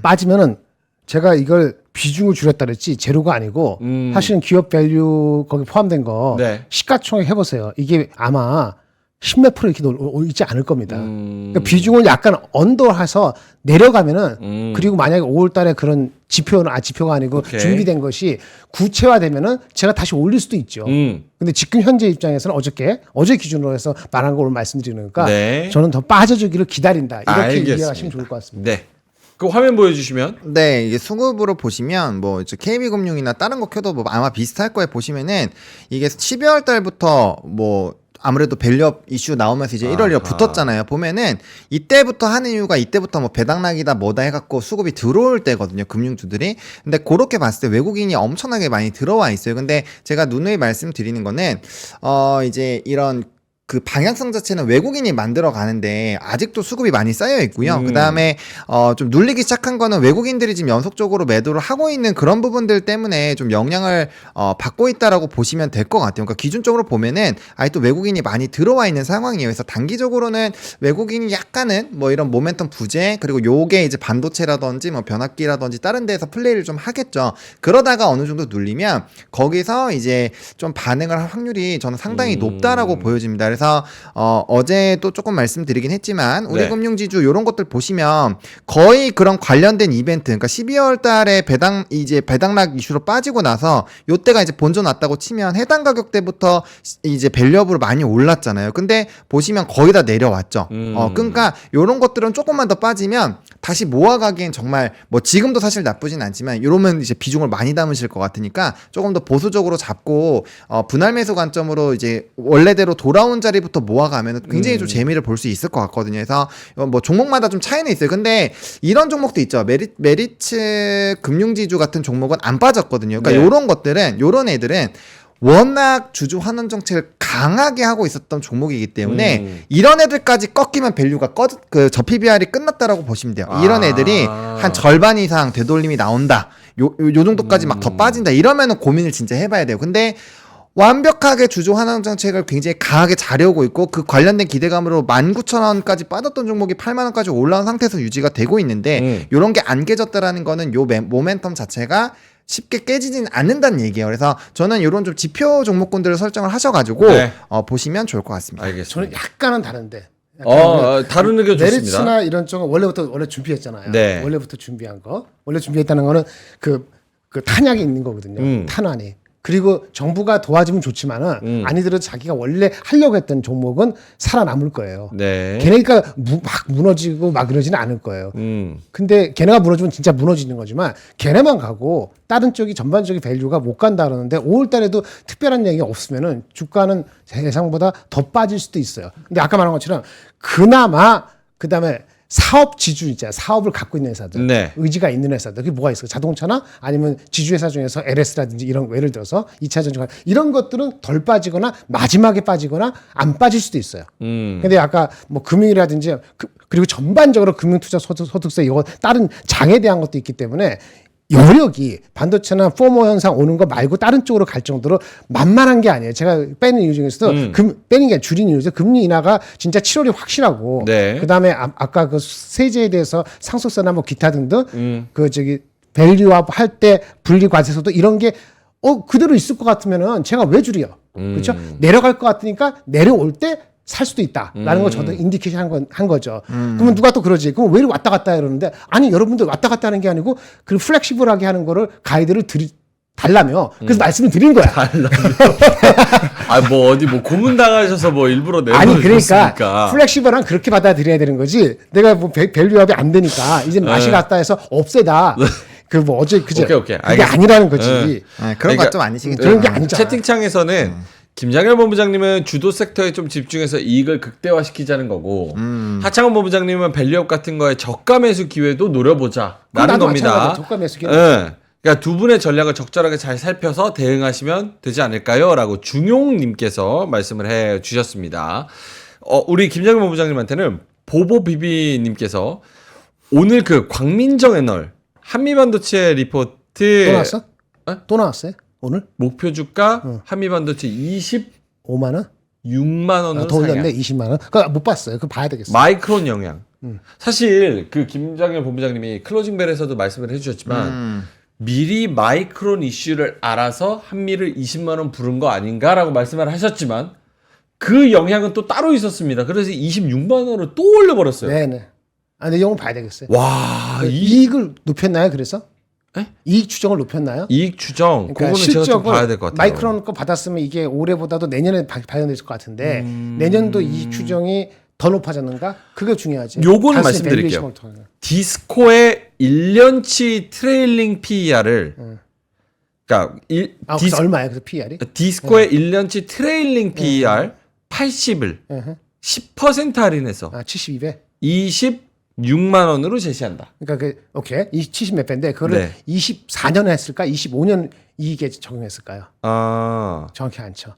빠지면은 제가 이걸 비중을 줄였다 그랬지 재료가 아니고 사실은 기업 밸류 거기 포함된 거 네. 시가총액 해보세요. 이게 아마 10몇 프로 이렇게 있지 않을 겁니다. 그러니까 비중을 약간 언더해서 내려가면은 그리고 만약에 5월달에 그런 지표가 아니고 오케이. 준비된 것이 구체화되면은 제가 다시 올릴 수도 있죠. 근데 지금 현재 입장에서는 어제 기준으로 해서 말한 걸 말씀드리니까 네. 저는 더 빠져주기를 기다린다 이렇게 알겠습니다. 이해하시면 좋을 것 같습니다. 네. 그 화면 보여주시면 네, 이게 수급으로 보시면 뭐 이제 KB금융이나 다른 거 켜도 뭐 아마 비슷할 거에 보시면은 이게 12월 달부터 뭐 아무래도 밸류업 이슈 나오면서 이제 1월 1월 붙었잖아요. 보면은 이때부터 하는 이유가 이때부터 뭐 배당락이다 뭐다 해갖고 수급이 들어올 때거든요. 금융주들이. 근데 그렇게 봤을 때 외국인이 엄청나게 많이 들어와 있어요. 근데 제가 누누이 말씀드리는 거는 이제 이런 그 방향성 자체는 외국인이 만들어 가는데 아직도 수급이 많이 쌓여 있고요. 그 다음에 좀 눌리기 시작한 거는 외국인들이 지금 연속적으로 매도를 하고 있는 그런 부분들 때문에 좀 영향을 받고 있다라고 보시면 될 것 같아요. 그러니까 기준적으로 보면은 아직도 외국인이 많이 들어와 있는 상황이에요. 그래서 단기적으로는 외국인이 약간은 뭐 이런 모멘텀 부재 그리고 요게 이제 반도체라든지 뭐 변압기라든지 다른 데서 플레이를 좀 하겠죠. 그러다가 어느 정도 눌리면 거기서 이제 좀 반응을 할 확률이 저는 상당히 높다라고 보여집니다. 그래서 어제도 조금 말씀드리긴 했지만 우리 네. 금융지주 이런 것들 보시면 거의 그런 관련된 이벤트 그러니까 12월 달에 배당락 이슈로 빠지고 나서 요때가 이제 본전 왔다고 치면 해당 가격대부터 이제 밸류업으로 많이 올랐잖아요. 근데 보시면 거의 다 내려왔죠. 그러니까 요런 것들은 조금만 더 빠지면 다시 모아가기엔 정말 뭐 지금도 사실 나쁘진 않지만 이러면 이제 비중을 많이 담으실 것 같으니까 조금 더 보수적으로 잡고 분할 매수 관점으로 이제 원래대로 돌아온 자리부터 모아가면 굉장히 좀 재미를 볼 수 있을 것 같거든요. 그래서 뭐 종목마다 좀 차이는 있어요. 근데 이런 종목도 있죠. 메리츠 금융지주 같은 종목은 안 빠졌거든요. 그러니까 네. 요런 것들은 요런 애들은 워낙 주주 환원 정책을 강하게 하고 있었던 종목이기 때문에 이런 애들까지 꺾이면 밸류가 저 PBR이 끝났다라고 보시면 돼요. 이런 애들이 한 절반 이상 되돌림이 나온다. 요 정도까지 막 더 빠진다. 이러면은 고민을 진짜 해봐야 돼요. 근데 완벽하게 주주 환원 정책을 굉장히 강하게 자려고 있고 그 관련된 기대감으로 19,000원까지 빠졌던 종목이 8만원까지 올라온 상태에서 유지가 되고 있는데 요런 게 안 깨졌다라는 거는 요 모멘텀 자체가 쉽게 깨지진 않는다는 얘기예요. 그래서 저는 이런 좀 지표 종목군들을 설정을 하셔가지고 네. 보시면 좋을 것 같습니다. 알겠습니다. 저는 약간은 다른데. 다른 의견 좋습니다. 메리츠나 이런 쪽은 원래 준비했잖아요. 네. 원래부터 준비한 거. 원래 준비했다는 거는 그 탄약이 있는 거거든요. 탄환이. 그리고 정부가 도와주면 좋지만은 아니더라도 자기가 원래 하려고 했던 종목은 살아남을 거예요. 네. 걔네가 막 무너지고 막 그러지는 않을 거예요. 근데 걔네가 무너지면 진짜 무너지는 거지만 걔네만 가고 다른 쪽이 전반적인 밸류가 못 간다 그러는데 5월 달에도 특별한 얘기가 없으면은 주가는 예상보다 더 빠질 수도 있어요. 근데 아까 말한 것처럼 그나마 그다음에 사업 지주 있잖아요. 사업을 갖고 있는 회사들, 네. 의지가 있는 회사들. 그게 뭐가 있어요? 자동차나 아니면 지주회사 중에서 LS라든지 이런 예를 들어서 2차 전지가 이런 것들은 덜 빠지거나 마지막에 빠지거나 안 빠질 수도 있어요. 근데 아까 뭐 금융이라든지 그리고 전반적으로 금융투자 소득세 이거 다른 장에 대한 것도 있기 때문에 여력이 반도체나 포모 현상 오는 거 말고 다른 쪽으로 갈 정도로 만만한 게 아니에요. 제가 빼는 이유 중에서도 빼는 게 줄인 이유죠. 금리 인하가 진짜 7월이 확실하고 네. 그다음에 아까 그 세제에 대해서 상속세나 뭐 기타 등등 밸류업 할 때 분리 과세서도 이런 게 그대로 있을 것 같으면은 제가 왜 줄여? 그렇죠? 내려갈 것 같으니까 내려올 때 살 수도 있다라는 걸 저도 인디케이션 한 거죠. 그러면 누가 또 그러지? 그럼 왜 이렇게 왔다 갔다 이러는데 아니 여러분들 왔다 갔다 하는 게 아니고 그 플렉시블하게 하는 거를 가이드를 달라며 그래서 말씀을 드린 거야. 뭐 어디 뭐 고문 당하셔서 뭐 일부러 아니 내보내셨으니까. 그러니까 플렉시블한 그렇게 받아들여야 되는 거지. 내가 뭐 밸류업이 안 되니까 이제 맛이 갔다 해서 없애다. 그 뭐 어제 그제 오케이. 그게 알겠습니다. 아니라는 거지. 그런 그러니까, 것 좀 아니시겠죠. 그런 게 아니잖아. 채팅창에서는 김장열 본부장님은 주도 섹터에 좀 집중해서 이익을 극대화시키자는 거고 하창원 본부장님은 밸류업 같은 거에 저가 매수 기회도 노려보자 라는 나도 겁니다. 마찬가지야. 저가 매수기는. 네. 그러니까 두 분의 전략을 적절하게 잘 살펴서 대응하시면 되지 않을까요? 라고 중용님께서 말씀을 해 주셨습니다. 우리 김정일 본부장님한테는 보보비비님께서 오늘 그 광민정 애널 한미반도체 리포트 또 나왔어? 또 나왔어요? 오늘? 목표 주가 한미반도체 5만 원? 26만 원으로 더 올렸네. 상향. 20만 원. 그거 못 봤어요. 그거 봐야 되겠어. 마이크론 영향. 사실 그 김장현 본부장님이 클로징벨에서도 말씀을 해주셨지만 미리 마이크론 이슈를 알아서 한미를 20만 원 부른 거 아닌가라고 말씀을 하셨지만 그 영향은 또 따로 있었습니다. 그래서 26만 원을 또 올려버렸어요. 네네. 근데 이건 봐야 되겠어요. 와, 이익을 높였나요? 그래서? 에? 이익 추정을 높였나요? 이익 추정. 그거는 제가 좀 봐야 될 것 같아요. 마이크론 거 받았으면 이게 올해보다도 내년에 발현됐을 것 같은데 내년도 이익 추정이 더 높아졌는가? 그게 중요하지. 요거는 단순히 말씀드릴게요. 밸류에이션을 통해서. 디스코의 1년치 트레일링 PER을 그러니까 그래서 얼마야? 그래서 PR이? 디스코의 1년치 트레일링 PER 80을 10% 할인해서 72배. 26만 원으로 제시한다. 그러니까 오케이. 70 몇 배인데 그거를 24년에 했을까? 25년 이익에 적용했을까요? 아, 정확히 안 쳐.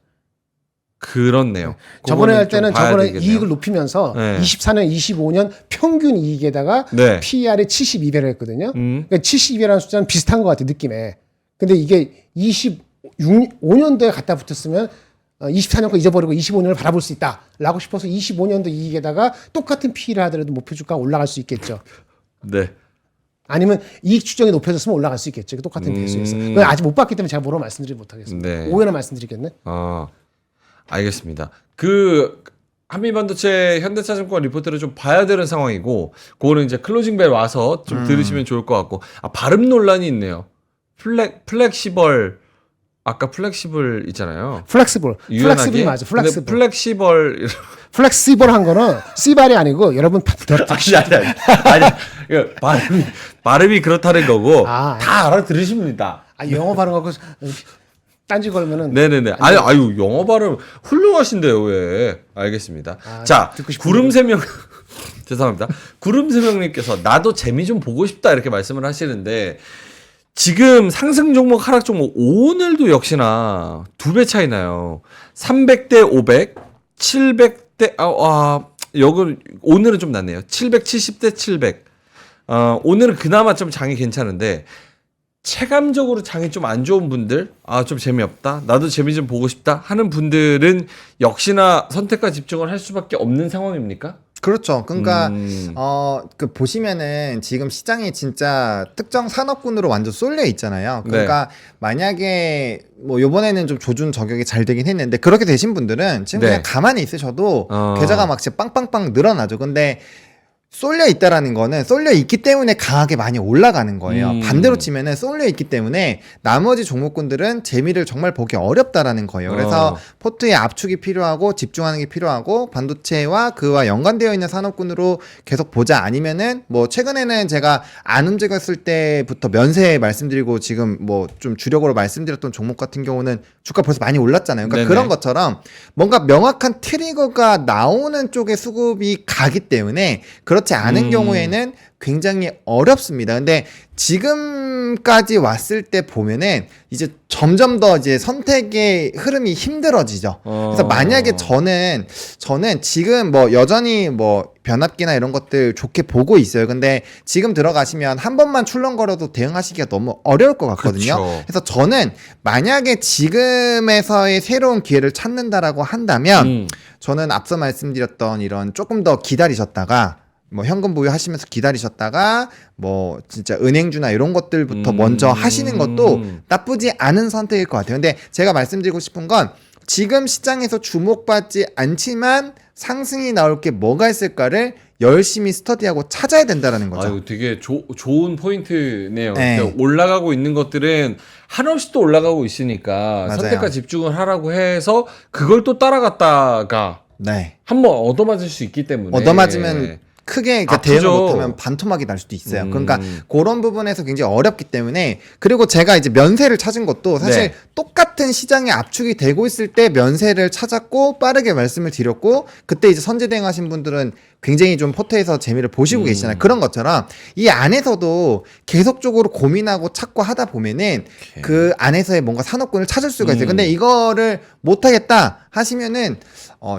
그렇네요. 저번에 할 때는 좀 봐야 저번에 되겠네요. 이익을 높이면서 네. 24년, 25년 평균 이익에다가 네. PER이 72배를 했거든요. 그러니까 72배라는 숫자는 비슷한 것 같아, 느낌에. 근데 이게 25년도에 갖다 붙었으면 24년 거 잊어버리고 25년을 바라볼 수 있다라고 싶어서 25년도 이익에다가 똑같은 PE를 하더라도 목표 주가가 올라갈 수 있겠죠. 네. 아니면 이익 추정이 높여졌으면 올라갈 수 있겠죠. 똑같은 배수에서. 그건 아직 못 봤기 때문에 제가 뭐라고 말씀드리지 못하겠습니다. 네. 오해나 말씀드리겠네. 알겠습니다. 그 한미반도체 현대차증권 리포트를 좀 봐야 되는 상황이고, 그거는 이제 클로징벨 와서 좀 들으시면 좋을 것 같고, 발음 논란이 있네요. 플렉시벌, 아까 플렉시블 있잖아요. 플렉시블. 플렉시블이 맞아. 근데 플렉시블. 플렉시벌 플렉시블한 거는 씨발이 아니고 여러분 아니 발음이 그렇다는 거고 아, 다 알아들으십니다. 영어 발음 갖고 딴지 걸면은 네네네. 아유 영어 발음 훌륭하신데요. 왜? 알겠습니다. 자, 듣고 싶은데. 구름세명 죄송합니다. 구름세명님께서 나도 재미 좀 보고 싶다 이렇게 말씀을 하시는데, 지금 상승 종목, 하락 종목 오늘도 역시나 2배 차이 나요. 300대 500, 700대 여기 오늘은 좀 낫네요. 770대 700. 오늘은 그나마 좀 장이 괜찮은데, 체감적으로 장이 좀 안 좋은 분들, 좀 재미없다, 나도 재미 좀 보고 싶다 하는 분들은 역시나 선택과 집중을 할 수밖에 없는 상황입니까? 그렇죠. 그러니까 보시면은 지금 시장이 진짜 특정 산업군으로 완전 쏠려 있잖아요. 그러니까 만약에 뭐 요번에는 좀 조준 저격이 잘 되긴 했는데, 그렇게 되신 분들은 지금 그냥 가만히 있으셔도 계좌가 막 진짜 빵빵빵 늘어나죠. 근데 쏠려 있다라는 거는 쏠려 있기 때문에 강하게 많이 올라가는 거예요. 반대로 치면은 쏠려 있기 때문에 나머지 종목군들은 재미를 정말 보기 어렵다라는 거예요. 그래서 포트의 압축이 필요하고 집중하는 게 필요하고, 반도체와 그와 연관되어 있는 산업군으로 계속 보자. 아니면은 뭐 최근에는 제가 안 움직였을 때부터 면세 말씀드리고 지금 뭐 좀 주력으로 말씀드렸던 종목 같은 경우는 주가 벌써 많이 올랐잖아요. 그러니까 그런 것처럼 뭔가 명확한 트리거가 나오는 쪽에 수급이 가기 때문에, 그렇지 않은 경우에는 굉장히 어렵습니다. 근데 지금까지 왔을 때 보면은 이제 점점 더 이제 선택의 흐름이 힘들어지죠. 그래서 만약에 저는 지금 뭐 여전히 뭐 변압기나 이런 것들 좋게 보고 있어요. 근데 지금 들어가시면 한 번만 출렁거려도 대응하시기가 너무 어려울 것 같거든요. 그렇죠. 그래서 저는 만약에 지금에서의 새로운 기회를 찾는다라고 한다면 저는 앞서 말씀드렸던 이런 조금 더 기다리셨다가, 뭐 현금 보유하시면서 기다리셨다가 뭐 진짜 은행주나 이런 것들부터 먼저 하시는 것도 나쁘지 않은 선택일 것 같아요. 근데 제가 말씀드리고 싶은 건, 지금 시장에서 주목받지 않지만 상승이 나올 게 뭐가 있을까를 열심히 스터디하고 찾아야 된다라는 거죠. 되게 좋은 포인트네요. 그러니까 올라가고 있는 것들은 한없이 또 올라가고 있으니까 맞아요. 선택과 집중을 하라고 해서 그걸 또 따라갔다가 한번 얻어맞을 수 있기 때문에, 얻어맞으면 크게 아프죠. 대응을 못하면 반토막이 날 수도 있어요. 그러니까 그런 부분에서 굉장히 어렵기 때문에, 그리고 제가 이제 면세를 찾은 것도 사실 똑같은 시장에 압축이 되고 있을 때 면세를 찾았고 빠르게 말씀을 드렸고, 그때 이제 선제 대응하신 분들은 굉장히 좀 포트에서 재미를 보시고 계시잖아요. 그런 것처럼 이 안에서도 계속적으로 고민하고 찾고 하다 보면은 그 안에서의 뭔가 산업군을 찾을 수가 있어요. 근데 이거를 못하겠다 하시면은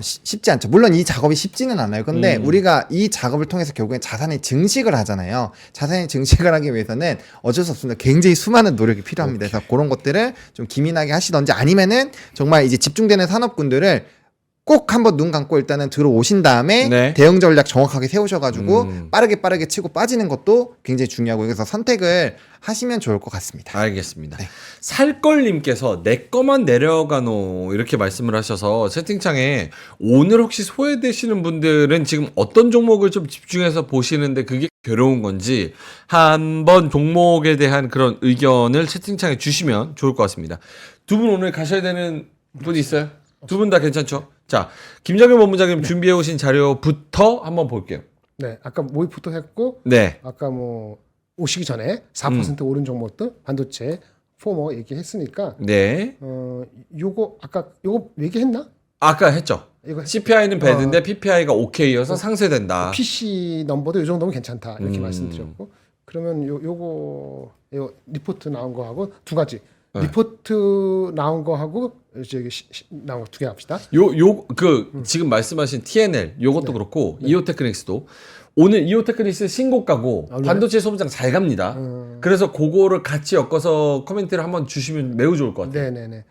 쉽지 않죠. 물론 이 작업이 쉽지는 않아요. 근데 우리가 이 작업을 통해서 결국엔 자산의 증식을 하잖아요. 자산의 증식을 하기 위해서는 어쩔 수 없습니다. 굉장히 수많은 노력이 필요합니다. 그래서 그런 것들을 좀 기민하게 하시던지 아니면은 정말 이제 집중되는 산업군들을 꼭 한번 눈 감고 일단은 들어오신 다음에 네. 대응 전략 정확하게 세우셔가지고 빠르게 치고 빠지는 것도 굉장히 중요하고 그래서 선택을 하시면 좋을 것 같습니다. 알겠습니다. 네. 살걸님께서 내 거만 내려가노 이렇게 말씀을 하셔서 채팅창에 오늘 혹시 소외되시는 분들은 지금 어떤 종목을 좀 집중해서 보시는데 그게 괴로운 건지 한번 종목에 대한 그런 의견을 채팅창에 주시면 좋을 것 같습니다. 두 분 오늘 가셔야 되는 분 있어요? 두 분 다 괜찮죠? 자, 김정일 본부장님 준비해 오신 자료부터 한번 볼게요. 네, 아까 모의부터 했고, 네. 아까 뭐 오시기 전에 4% 오른 종목들 반도체 포머 얘기했으니까, 네. 요거 아까 요거 얘기했나? 아까 했죠. 이거 CPI는 배드인데 PPI가 OK여서 상쇄된다. PC 넘버도 요 정도면 괜찮다 이렇게 음. 말씀드렸고, 그러면 요거 리포트 나온 거하고 두 가지. 네. 리포트 나온 거하고 저기 나온 거 두 개 합시다. 지금 말씀하신 TNL 요것도 네. 그렇고 이오테크닉스도 오늘 이오테크닉스 신고가고 아, 그래요? 반도체 소비장 잘 갑니다. 그래서 그거를 같이 엮어서 코멘트를 한번 주시면 매우 좋을 것 같아요. 네네네.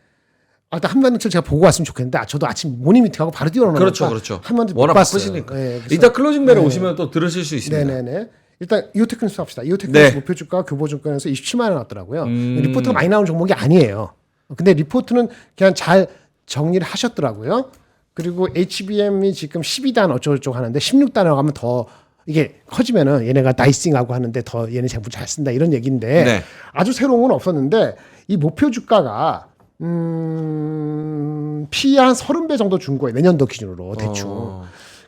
일단 한반도체 제가 보고 왔으면 좋겠는데 저도 아침 모닝 미팅하고 바로 뛰어나오니까 그렇죠. 한반도 워낙 못 봤어요. 바쁘시니까. 네, 그래서- 이따 클로징벨에 네. 오시면 또 들으실 수 있습니다. 네네네. 일단 이오테크닉스 합시다. 이오테크닉스 네. 목표 주가 교보증권에서 27만 원 나왔더라고요. 리포트가 많이 나오는 종목이 아니에요. 근데 리포트는 그냥 잘 정리를 하셨더라고요. 그리고 HBM이 지금 12단 어쩌고저쩌고 하는데 16단으로 가면 더 이게 커지면은 얘네가 나이싱하고 하는데 더 얘네 제품 잘 쓴다 이런 얘기인데 네. 아주 새로운 건 없었는데 이 목표 주가가 PE 한 30배 정도 준 거예요. 내년도 기준으로 대충.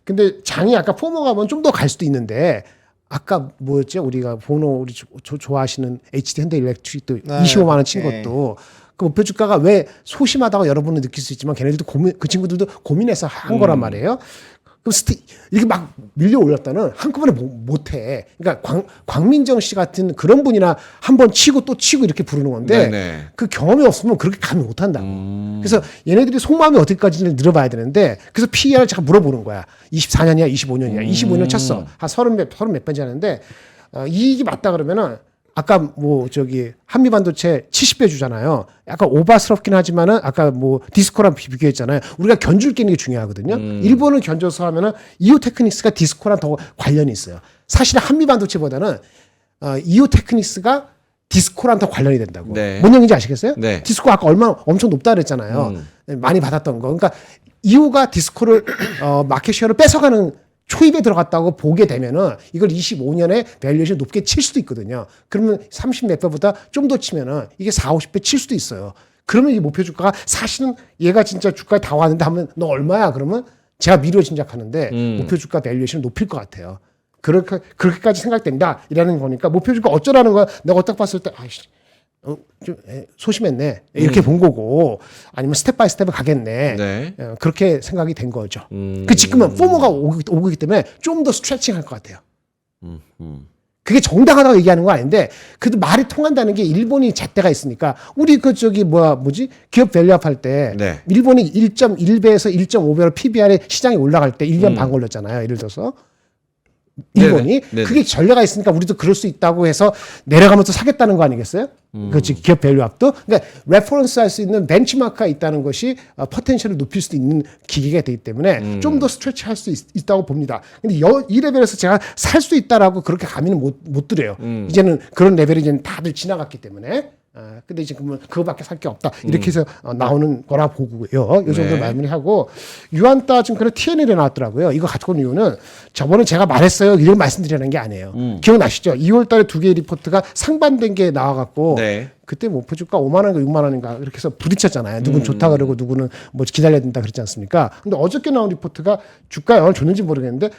근데 장이 아까 포모 가면 좀 더 갈 수도 있는데 아까 뭐였지? 우리가 보노 우리 좋아하시는 HD 현대 일렉트릭도 네. 25만 원 친 네. 것도 그 목표 주가가 왜 소심하다고 여러분은 느낄 수 있지만 걔네들도 그 친구들도 고민해서 한 거란 말이에요. 그럼 이렇게 막 밀려 올렸다는 한꺼번에 못해. 그러니까 광민정 씨 같은 그런 분이나 한 번 치고 또 치고 이렇게 부르는 건데 네네. 그 경험이 없으면 그렇게 감이 못 한다고. 그래서 얘네들이 속마음이 어디까지를 늘어봐야 되는데 그래서 PER을 제가 물어보는 거야. 24년이야, 25년이야. 25년 쳤어. 한 30몇 배인지 하는데 이익이 맞다 그러면은 아까 뭐 저기 한미반도체 70배 주잖아요. 약간 오바스럽긴 하지만은 아까 뭐 디스코랑 비교했잖아요. 우리가 견줄 게 있는 게 중요하거든요. 일본을 견줘서 하면은 이오테크닉스가 디스코랑 더 관련이 있어요. 사실은 한미반도체보다는 이오테크닉스가 디스코랑 더 관련이 된다고. 네. 뭔 얘기인지 아시겠어요? 네. 디스코 아까 얼마나 엄청 높다 그랬잖아요. 많이 받았던 거. 그러니까 이오가 디스코를 마켓쉐어를 뺏어가는 초입에 들어갔다고 보게 되면은 이걸 25년에 밸류에이션 높게 칠 수도 있거든요. 그러면 30몇 배보다 좀 더 치면은 이게 40, 50배 칠 수도 있어요. 그러면 이 목표 주가가 사실은 얘가 진짜 주가에 다 왔는데 하면 너 얼마야? 그러면 제가 미뤄 짐작하는데 목표 주가 밸류에이션을 높일 것 같아요. 그렇게까지 생각된다 이라는 거니까 목표 주가 어쩌라는 거야? 내가 딱 봤을 때 아이씨 좀 소심했네 이렇게 본 거고 아니면 스텝 바이 스텝을 가겠네. 네. 그렇게 생각이 된 거죠. 그 지금은 포모가 오기 때문에 좀 더 스트레칭할 것 같아요. 그게 정당하다고 얘기하는 거 아닌데 그래도 말이 통한다는 게 일본이 잣대가 있으니까 우리 기업 밸류업 할 때 네. 일본이 1.1배에서 1.5배로 PBR에 시장이 올라갈 때 1년 반 걸렸잖아요. 예를 들어서 일본이 네네. 그게 전례가 있으니까 우리도 그럴 수 있다고 해서 내려가면서 사겠다는 거 아니겠어요? 그 기업 밸류업도 그러니까 레퍼런스 할 수 있는 벤치마크가 있다는 것이 포텐셜을 높일 수 있는 기계가 되기 때문에 좀 더 스트레치 할 수 있다고 봅니다. 근데 이 레벨에서 제가 살 수 있다라고 그렇게 감히는 못 드려요. 이제는 그런 레벨이 이제 다들 지나갔기 때문에. 근데 이제 그거밖에 살 게 없다. 이렇게 해서 나오는 거라 보고요. 이 정도 네. 마무리하고 유한따 증권의 TNL에 나왔더라고요. 이거 가지고 온 이유는 저번에 제가 말했어요. 이런 말씀드리는 게 아니에요. 기억나시죠? 2월 달에 두 개의 리포트가 상반된 게 나와갖고 네. 그때 목표 주가 5만 원인가 6만 원인가 이렇게 해서 부딪혔잖아요. 누군 좋다 그러고 누구는 뭐 기다려야 된다 그랬지 않습니까? 근데 어저께 나온 리포트가 주가에 얼마 줬는지 모르겠는데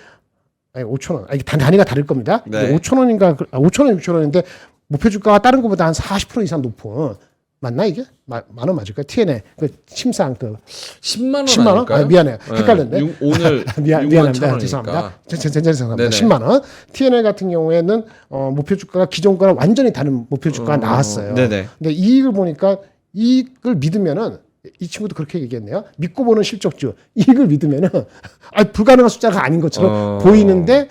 5천 원. 이게 단위가 다를 겁니다. 네. 5천 원인가 5천 원 6천 원인데 목표 주가가 다른 것보다 한 40% 이상 높은 맞나 이게? 만 원 맞을까? TNA 그 침상 그 10만 원 10만 원? 아닐까요? 아, 미안해요. 네. 헷갈렸네. 오늘 미안합니다. 죄송합니다. 죄송합니다. 네네. 10만 원. TNA 같은 경우에는 목표 주가가 기존 거랑 완전히 다른 목표 주가가 나왔어요. 네네. 근데 이익을 보니까 이익을 믿으면은 이 친구도 그렇게 얘기했네요. 믿고 보는 실적주 이익을 믿으면은 불가능한 숫자가 아닌 것처럼 보이는데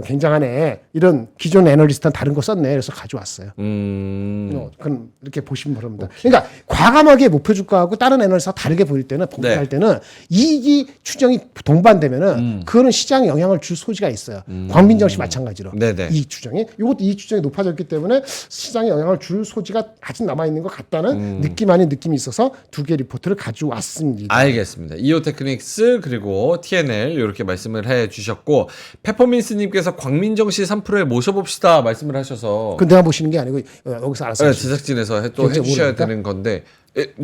굉장하네. 이런 기존 애널리스트는 다른 거 썼네. 그래서 가져왔어요. 그럼 이렇게 보시면 모릅니다. 그러니까 과감하게 목표 주가하고 다른 애널리스트가 다르게 보일 때는 할 때는 이익이 추정이 동반되면은 그거는 시장에 영향을 줄 소지가 있어요. 광민정 씨 마찬가지로 네네. 이익 추정이 이것도 이익 추정이 높아졌기 때문에 시장에 영향을 줄 소지가 아직 남아 있는 것 같다는 느낌 아닌 느낌이 있어서 두 개 리포트를 가져왔습니다. 알겠습니다. 이오테크닉스 그리고 TNL 이렇게 말씀을 해주셨고 페퍼민스님께서 광민정 씨 3%에 모셔봅시다 말씀을 하셔서 그 내가 보시는 게 아니고 여기서 알아서 네, 제작진에서 또 진짜 해주셔야 모르니까? 되는 건데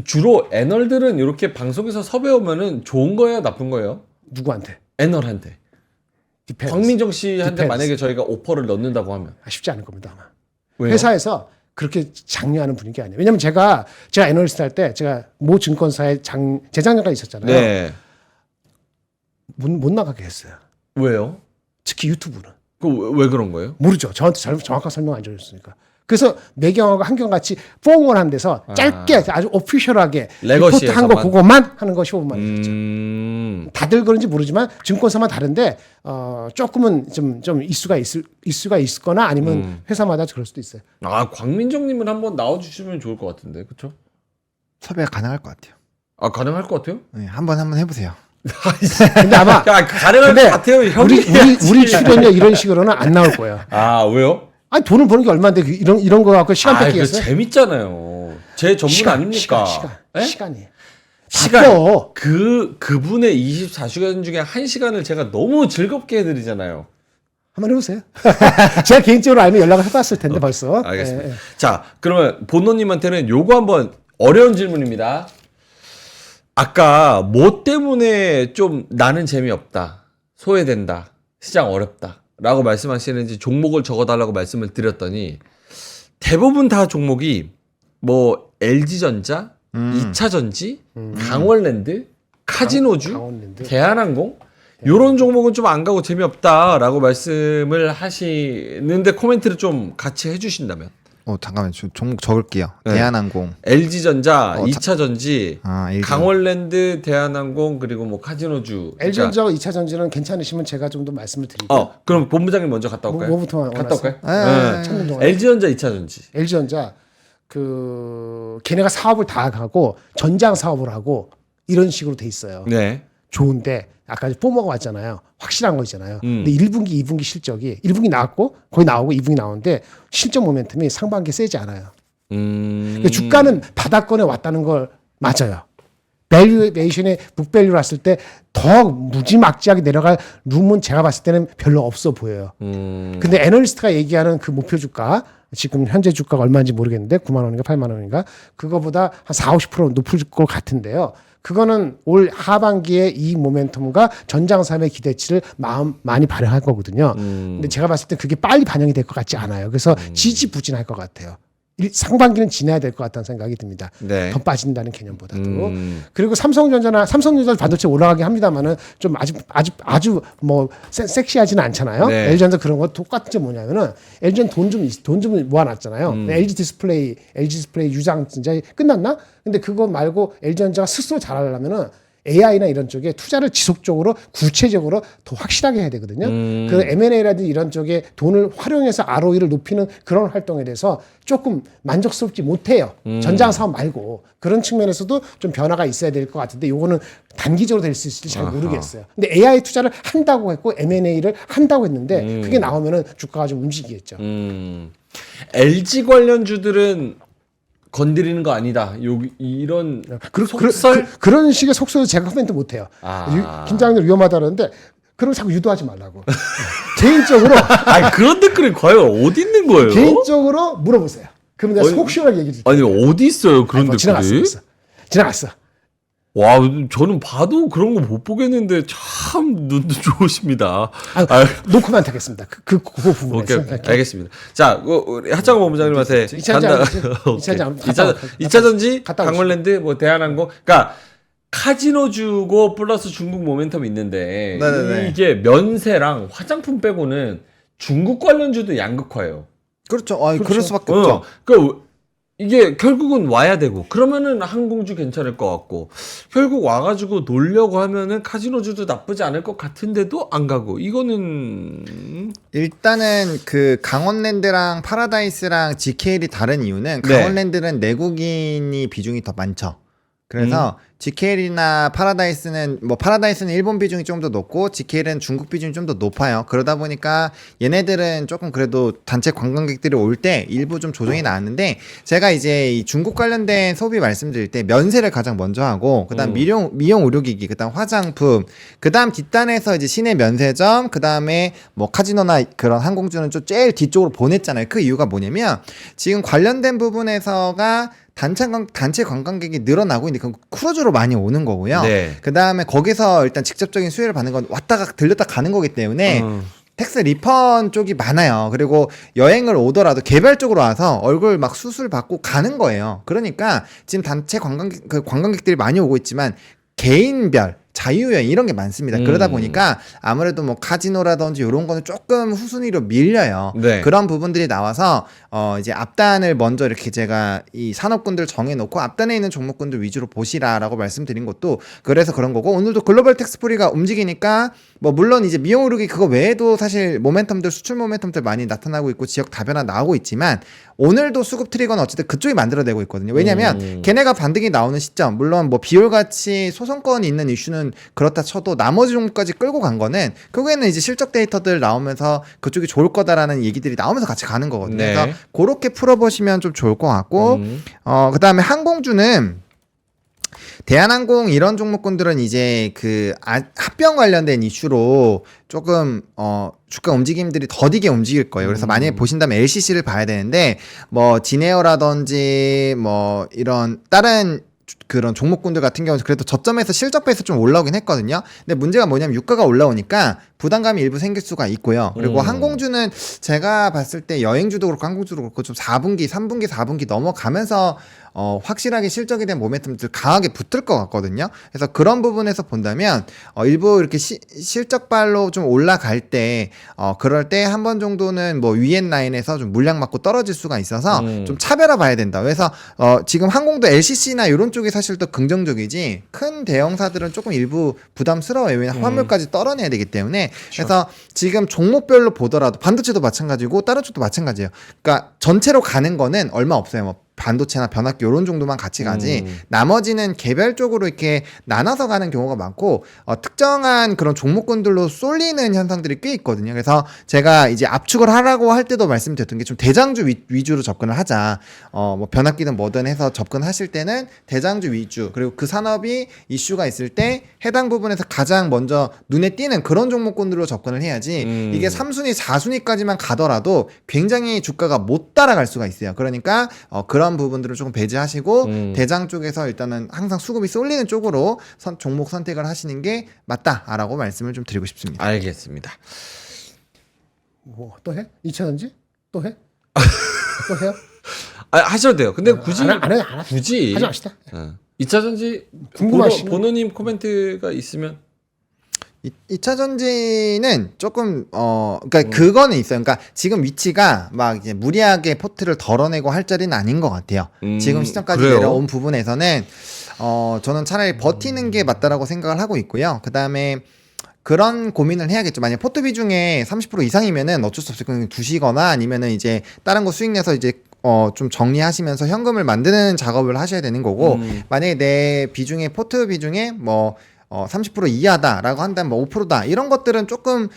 주로 애널들은 이렇게 방송에서 섭외오면은 좋은 거예요, 나쁜 거예요? 누구한테? 애널한테. 디펜스. 광민정 씨한테 디펜스. 만약에 저희가 오퍼를 넣는다고 하면 쉽지 않을 겁니다 아마. 왜요? 회사에서 그렇게 장려하는 분위기 아니에요. 왜냐면 제가 애널리스트 할 때 제가 모 증권사에 재작년까지 있었잖아요. 네. 못 나가게 했어요. 왜요? 특히 유튜브는. 왜 그런 거예요? 모르죠. 저한테 정확한 설명 안 줘줬으니까. 그래서 매경하고 한경같이 뽕원한 데서 짧게 아주 오피셜하게 리포트 한 거 그거만 하는 거 15분만 했었죠. 다들 그런지 모르지만 증권사만 다른데 조금은 좀 이슈가 있거나 아니면 회사마다 그럴 수도 있어요. 아 광민정님은 한번 나와주시면 좋을 것 같은데, 그렇죠? 섭외가 가능할 것 같아요. 아 가능할 것 같아요? 네, 한번 해보세요. 근데 아마 야, 가능할 것 같아요. 형이 우리 출연료 이런 식으로는 안 나올 거예요. 아 왜요? 아니 돈을 버는 게 얼마인데 이런 거 갖고 시간 뺏기겠어요? 재밌잖아요. 제 전문 아닙니까? 시간이. 시간. 그분의 24시간 중에 1시간을 제가 너무 즐겁게 해드리잖아요. 한번 해보세요. 제가 개인적으로 알면 연락을 해봤을 텐데 벌써. 알겠습니다. 자, 그러면 본노님한테는 요거 한번 어려운 질문입니다. 아까 뭐 때문에 좀 나는 재미없다, 소외된다, 시장 어렵다 라고 말씀하시는지 종목을 적어달라고 말씀을 드렸더니 대부분 다 종목이 뭐 LG전자, 2차전지, 강원랜드, 카지노주, 강원랜드. 대한항공 요런 종목은 좀 안 가고 재미없다라고 말씀을 하시는데 코멘트를 좀 같이 해주신다면. 잠깐만 종목 적을게요. 네. 대한항공, LG전자, 2차전지, LG. 강원랜드, 대한항공 그리고 뭐 카지노주. LG전자와 2차전지는 괜찮으시면 제가 좀 더 말씀을 드릴게요. 그럼 본부장님 먼저 갔다 올까요? 뭐부터 갔다 올까요? 찾는 동안 LG전자, 2차전지. LG전자 걔네가 사업을 다 하고 전장 사업을 하고 이런 식으로 돼 있어요. 네. 좋은데 아까 포머가 왔잖아요. 확실한 거 있잖아요. 근데 1분기, 2분기 실적이 1분기 나왔고 거의 나오고 2분기 나오는데 실적 모멘텀이 상반기에 세지 않아요. 그러니까 주가는 바닥권에 왔다는 걸 맞아요. 밸류에이션에 북밸류를 왔을 때 더 무지막지하게 내려갈 룸은 제가 봤을 때는 별로 없어 보여요. 근데 애널리스트가 얘기하는 그 목표 주가 지금 현재 주가가 얼마인지 모르겠는데 9만 원인가 8만 원인가 그거보다 한 40-50% 높을 것 같은데요. 그거는 올 하반기에 이 모멘텀과 전장삼의 기대치를 많이 발휘할 거거든요. 근데 제가 봤을 때 그게 빨리 반영이 될 것 같지 않아요. 그래서 지지부진할 것 같아요. 상반기는 지나야 될 것 같다는 생각이 듭니다. 네. 더 빠진다는 개념보다도. 그리고 삼성전자 반도체 올라가긴 합니다만은 좀 아주 뭐 섹시하지는 않잖아요. 네. LG전자 그런 거 똑같은 게 뭐냐면은 LG는 돈 좀 모아놨잖아요. LG 디스플레이 유장 진짜 끝났나? 근데 그거 말고 LG전자가 스스로 잘하려면은 AI나 이런 쪽에 투자를 지속적으로 구체적으로 더 확실하게 해야 되거든요. 그 M&A라든지 이런 쪽에 돈을 활용해서 ROE를 높이는 그런 활동에 대해서 조금 만족스럽지 못해요. 전장 사업 말고 그런 측면에서도 좀 변화가 있어야 될 것 같은데 요거는 단기적으로 될 수 있을지 잘 모르겠어요. 근데 AI 투자를 한다고 했고 M&A를 한다고 했는데 그게 나오면은 주가가 좀 움직이겠죠. LG 관련주들은 건드리는 거 아니다. 이런 속설? 그런 식의 속설도 제가 코멘트 못해요. 김장님 위험하다는데 그럼 자꾸 유도하지 말라고. 개인적으로 그런 댓글이 과연 어디 있는 거예요? 개인적으로 물어보세요. 그럼 내가 속 시원하게 얘기해 줄게요. 아니 어디 있어요 그런 댓글이? 지나갔어. 와, 저는 봐도 그런 거 못 보겠는데 참 눈도 좋으십니다. 놓고만 되겠습니다. 그 부분에서. 오케이. 알겠습니다. 자, 우리 하창호 본부장님한테 2차 전지, 강원랜드, 뭐 대한항공, 그러니까 카지노 주고 플러스 중국 모멘텀이 있는데 네네네. 이게 면세랑 화장품 빼고는 중국 관련주도 양극화예요. 그렇죠. 그럴 수밖에 없죠. 그러니까 이게 결국은 와야 되고 그러면은 항공주 괜찮을 것 같고 결국 와가지고 놀려고 하면은 카지노주도 나쁘지 않을 것 같은데도 안 가고 이거는 일단은 그 강원랜드랑 파라다이스랑 GKL이 다른 이유는 네. 강원랜드는 내국인이 비중이 더 많죠. 그래서 GKL이나 파라다이스는 파라다이스는 일본 비중이 좀 더 높고 GKL은 중국 비중이 좀 더 높아요. 그러다 보니까 얘네들은 조금 그래도 단체 관광객들이 올 때 일부 좀 조정이 나왔는데 제가 이제 이 중국 관련된 소비 말씀드릴 때 면세를 가장 먼저 하고 그다음 미용 의료기기, 그다음 화장품, 그다음 뒷단에서 이제 시내 면세점, 그다음에 뭐 카지노나 그런 항공주는 좀 제일 뒤쪽으로 보냈잖아요. 그 이유가 뭐냐면 지금 관련된 부분에서가 단체 관광객이 늘어나고 있는데 그건 크루즈로 많이 오는 거고요. 네. 그 다음에 거기서 일단 직접적인 수혜를 받는 건 왔다가 들렸다 가는 거기 때문에 텍스 리펀 쪽이 많아요. 그리고 여행을 오더라도 개별적으로 와서 얼굴 막 수술 받고 가는 거예요. 그러니까 지금 단체 관광객들이 많이 오고 있지만 개인별 자유여행 이런 게 많습니다. 그러다 보니까 아무래도 뭐 카지노라든지 이런 거는 조금 후순위로 밀려요. 네. 그런 부분들이 나와서 이제 앞단을 먼저 이렇게 제가 이 산업군들 정해놓고 앞단에 있는 종목군들 위주로 보시라라고 말씀드린 것도 그래서 그런 거고, 오늘도 글로벌 텍스프리가 움직이니까 뭐 물론 이제 미용의료기 그거 외에도 사실 모멘텀들, 수출 모멘텀들 많이 나타나고 있고 지역 다변화 나오고 있지만 오늘도 수급 트리거는 어쨌든 그쪽이 만들어내고 있거든요. 왜냐면 걔네가 반등이 나오는 시점, 물론 뭐 비올같이 소송권이 있는 이슈는 그렇다 쳐도 나머지 종목까지 끌고 간 거는 결국에는 이제 실적 데이터들 나오면서 그쪽이 좋을 거다라는 얘기들이 나오면서 같이 가는 거거든요. 네. 그래서 그렇게 풀어보시면 좀 좋을 것 같고 그 다음에 항공주는 대한항공 이런 종목군들은 이제 그 합병 관련된 이슈로 조금 주가 움직임들이 더디게 움직일 거예요. 그래서 만약에 보신다면 LCC를 봐야 되는데 뭐 진에어라든지 뭐 이런 다른 그런 종목군들 같은 경우는 그래도 저점에서 실적 배에서 좀 올라오긴 했거든요. 근데 문제가 뭐냐면 유가가 올라오니까 부담감이 일부 생길 수가 있고요. 그리고 항공주는 제가 봤을 때 여행주도 그렇고 항공주도 그렇고 좀 4분기, 3분기, 4분기 넘어가면서 확실하게 실적에 대한 모멘텀들 강하게 붙을 것 같거든요. 그래서 그런 부분에서 본다면 일부 이렇게 실적발로 좀 올라갈 때 그럴 때 한 번 정도는 뭐 위엔 라인에서 좀 물량 맞고 떨어질 수가 있어서 좀 차별화 봐야 된다. 그래서 지금 항공도 LCC나 이런 쪽이 사실 더 긍정적이지 큰 대형사들은 조금 일부 부담스러워요. 왜냐면 화물까지 떨어내야 되기 때문에. 그래서 지금 종목별로 보더라도 반도체도 마찬가지고 다른 쪽도 마찬가지예요. 그러니까 전체로 가는 거는 얼마 없어요. 뭐 반도체나 변압기 이런 정도만 같이 가지 나머지는 개별적으로 이렇게 나눠서 가는 경우가 많고 특정한 그런 종목군들로 쏠리는 현상들이 꽤 있거든요. 그래서 제가 이제 압축을 하라고 할 때도 말씀드렸던 게 좀 대장주 위주로 접근을 하자. 뭐 변압기든 뭐든 해서 접근하실 때는 대장주 위주, 그리고 그 산업이 이슈가 있을 때 해당 부분에서 가장 먼저 눈에 띄는 그런 종목군들로 접근을 해야지 이게 3순위, 4순위까지만 가더라도 굉장히 주가가 못 따라갈 수가 있어요. 그러니까 그런 부분들을 조금 배제하시고 대장 쪽에서 일단은 항상 수급이 쏠리는 쪽으로 종목 선택을 하시는 게 맞다라고 말씀을 좀 드리고 싶습니다. 알겠습니다. 뭐 또 해? 2차전지? 또 해? 또 해요? 하셔도 돼요. 근데 굳이 안 해. 굳이 하지 마시다. 2차 전지 궁금하시면 보노님 코멘트가 있으면 2차 전지는 조금 그러니까 그거는 있어요. 그러니까 지금 위치가 막 이제 무리하게 포트를 덜어내고 할 자리는 아닌 것 같아요. 지금 시점까지 그래요? 내려온 부분에서는 저는 차라리 버티는 게 맞다라고 생각을 하고 있고요. 그 다음에 그런 고민을 해야겠죠. 만약 포트 비중에 30% 이상이면은 어쩔 수 없이 그냥 두시거나 아니면은 이제 다른 거 수익 내서 이제 좀 정리하시면서 현금을 만드는 작업을 하셔야 되는 거고, 만약에 내 비중에 포트 비중에 뭐 30% 이하다라고 한다면 뭐 5%다 이런 것들은 조금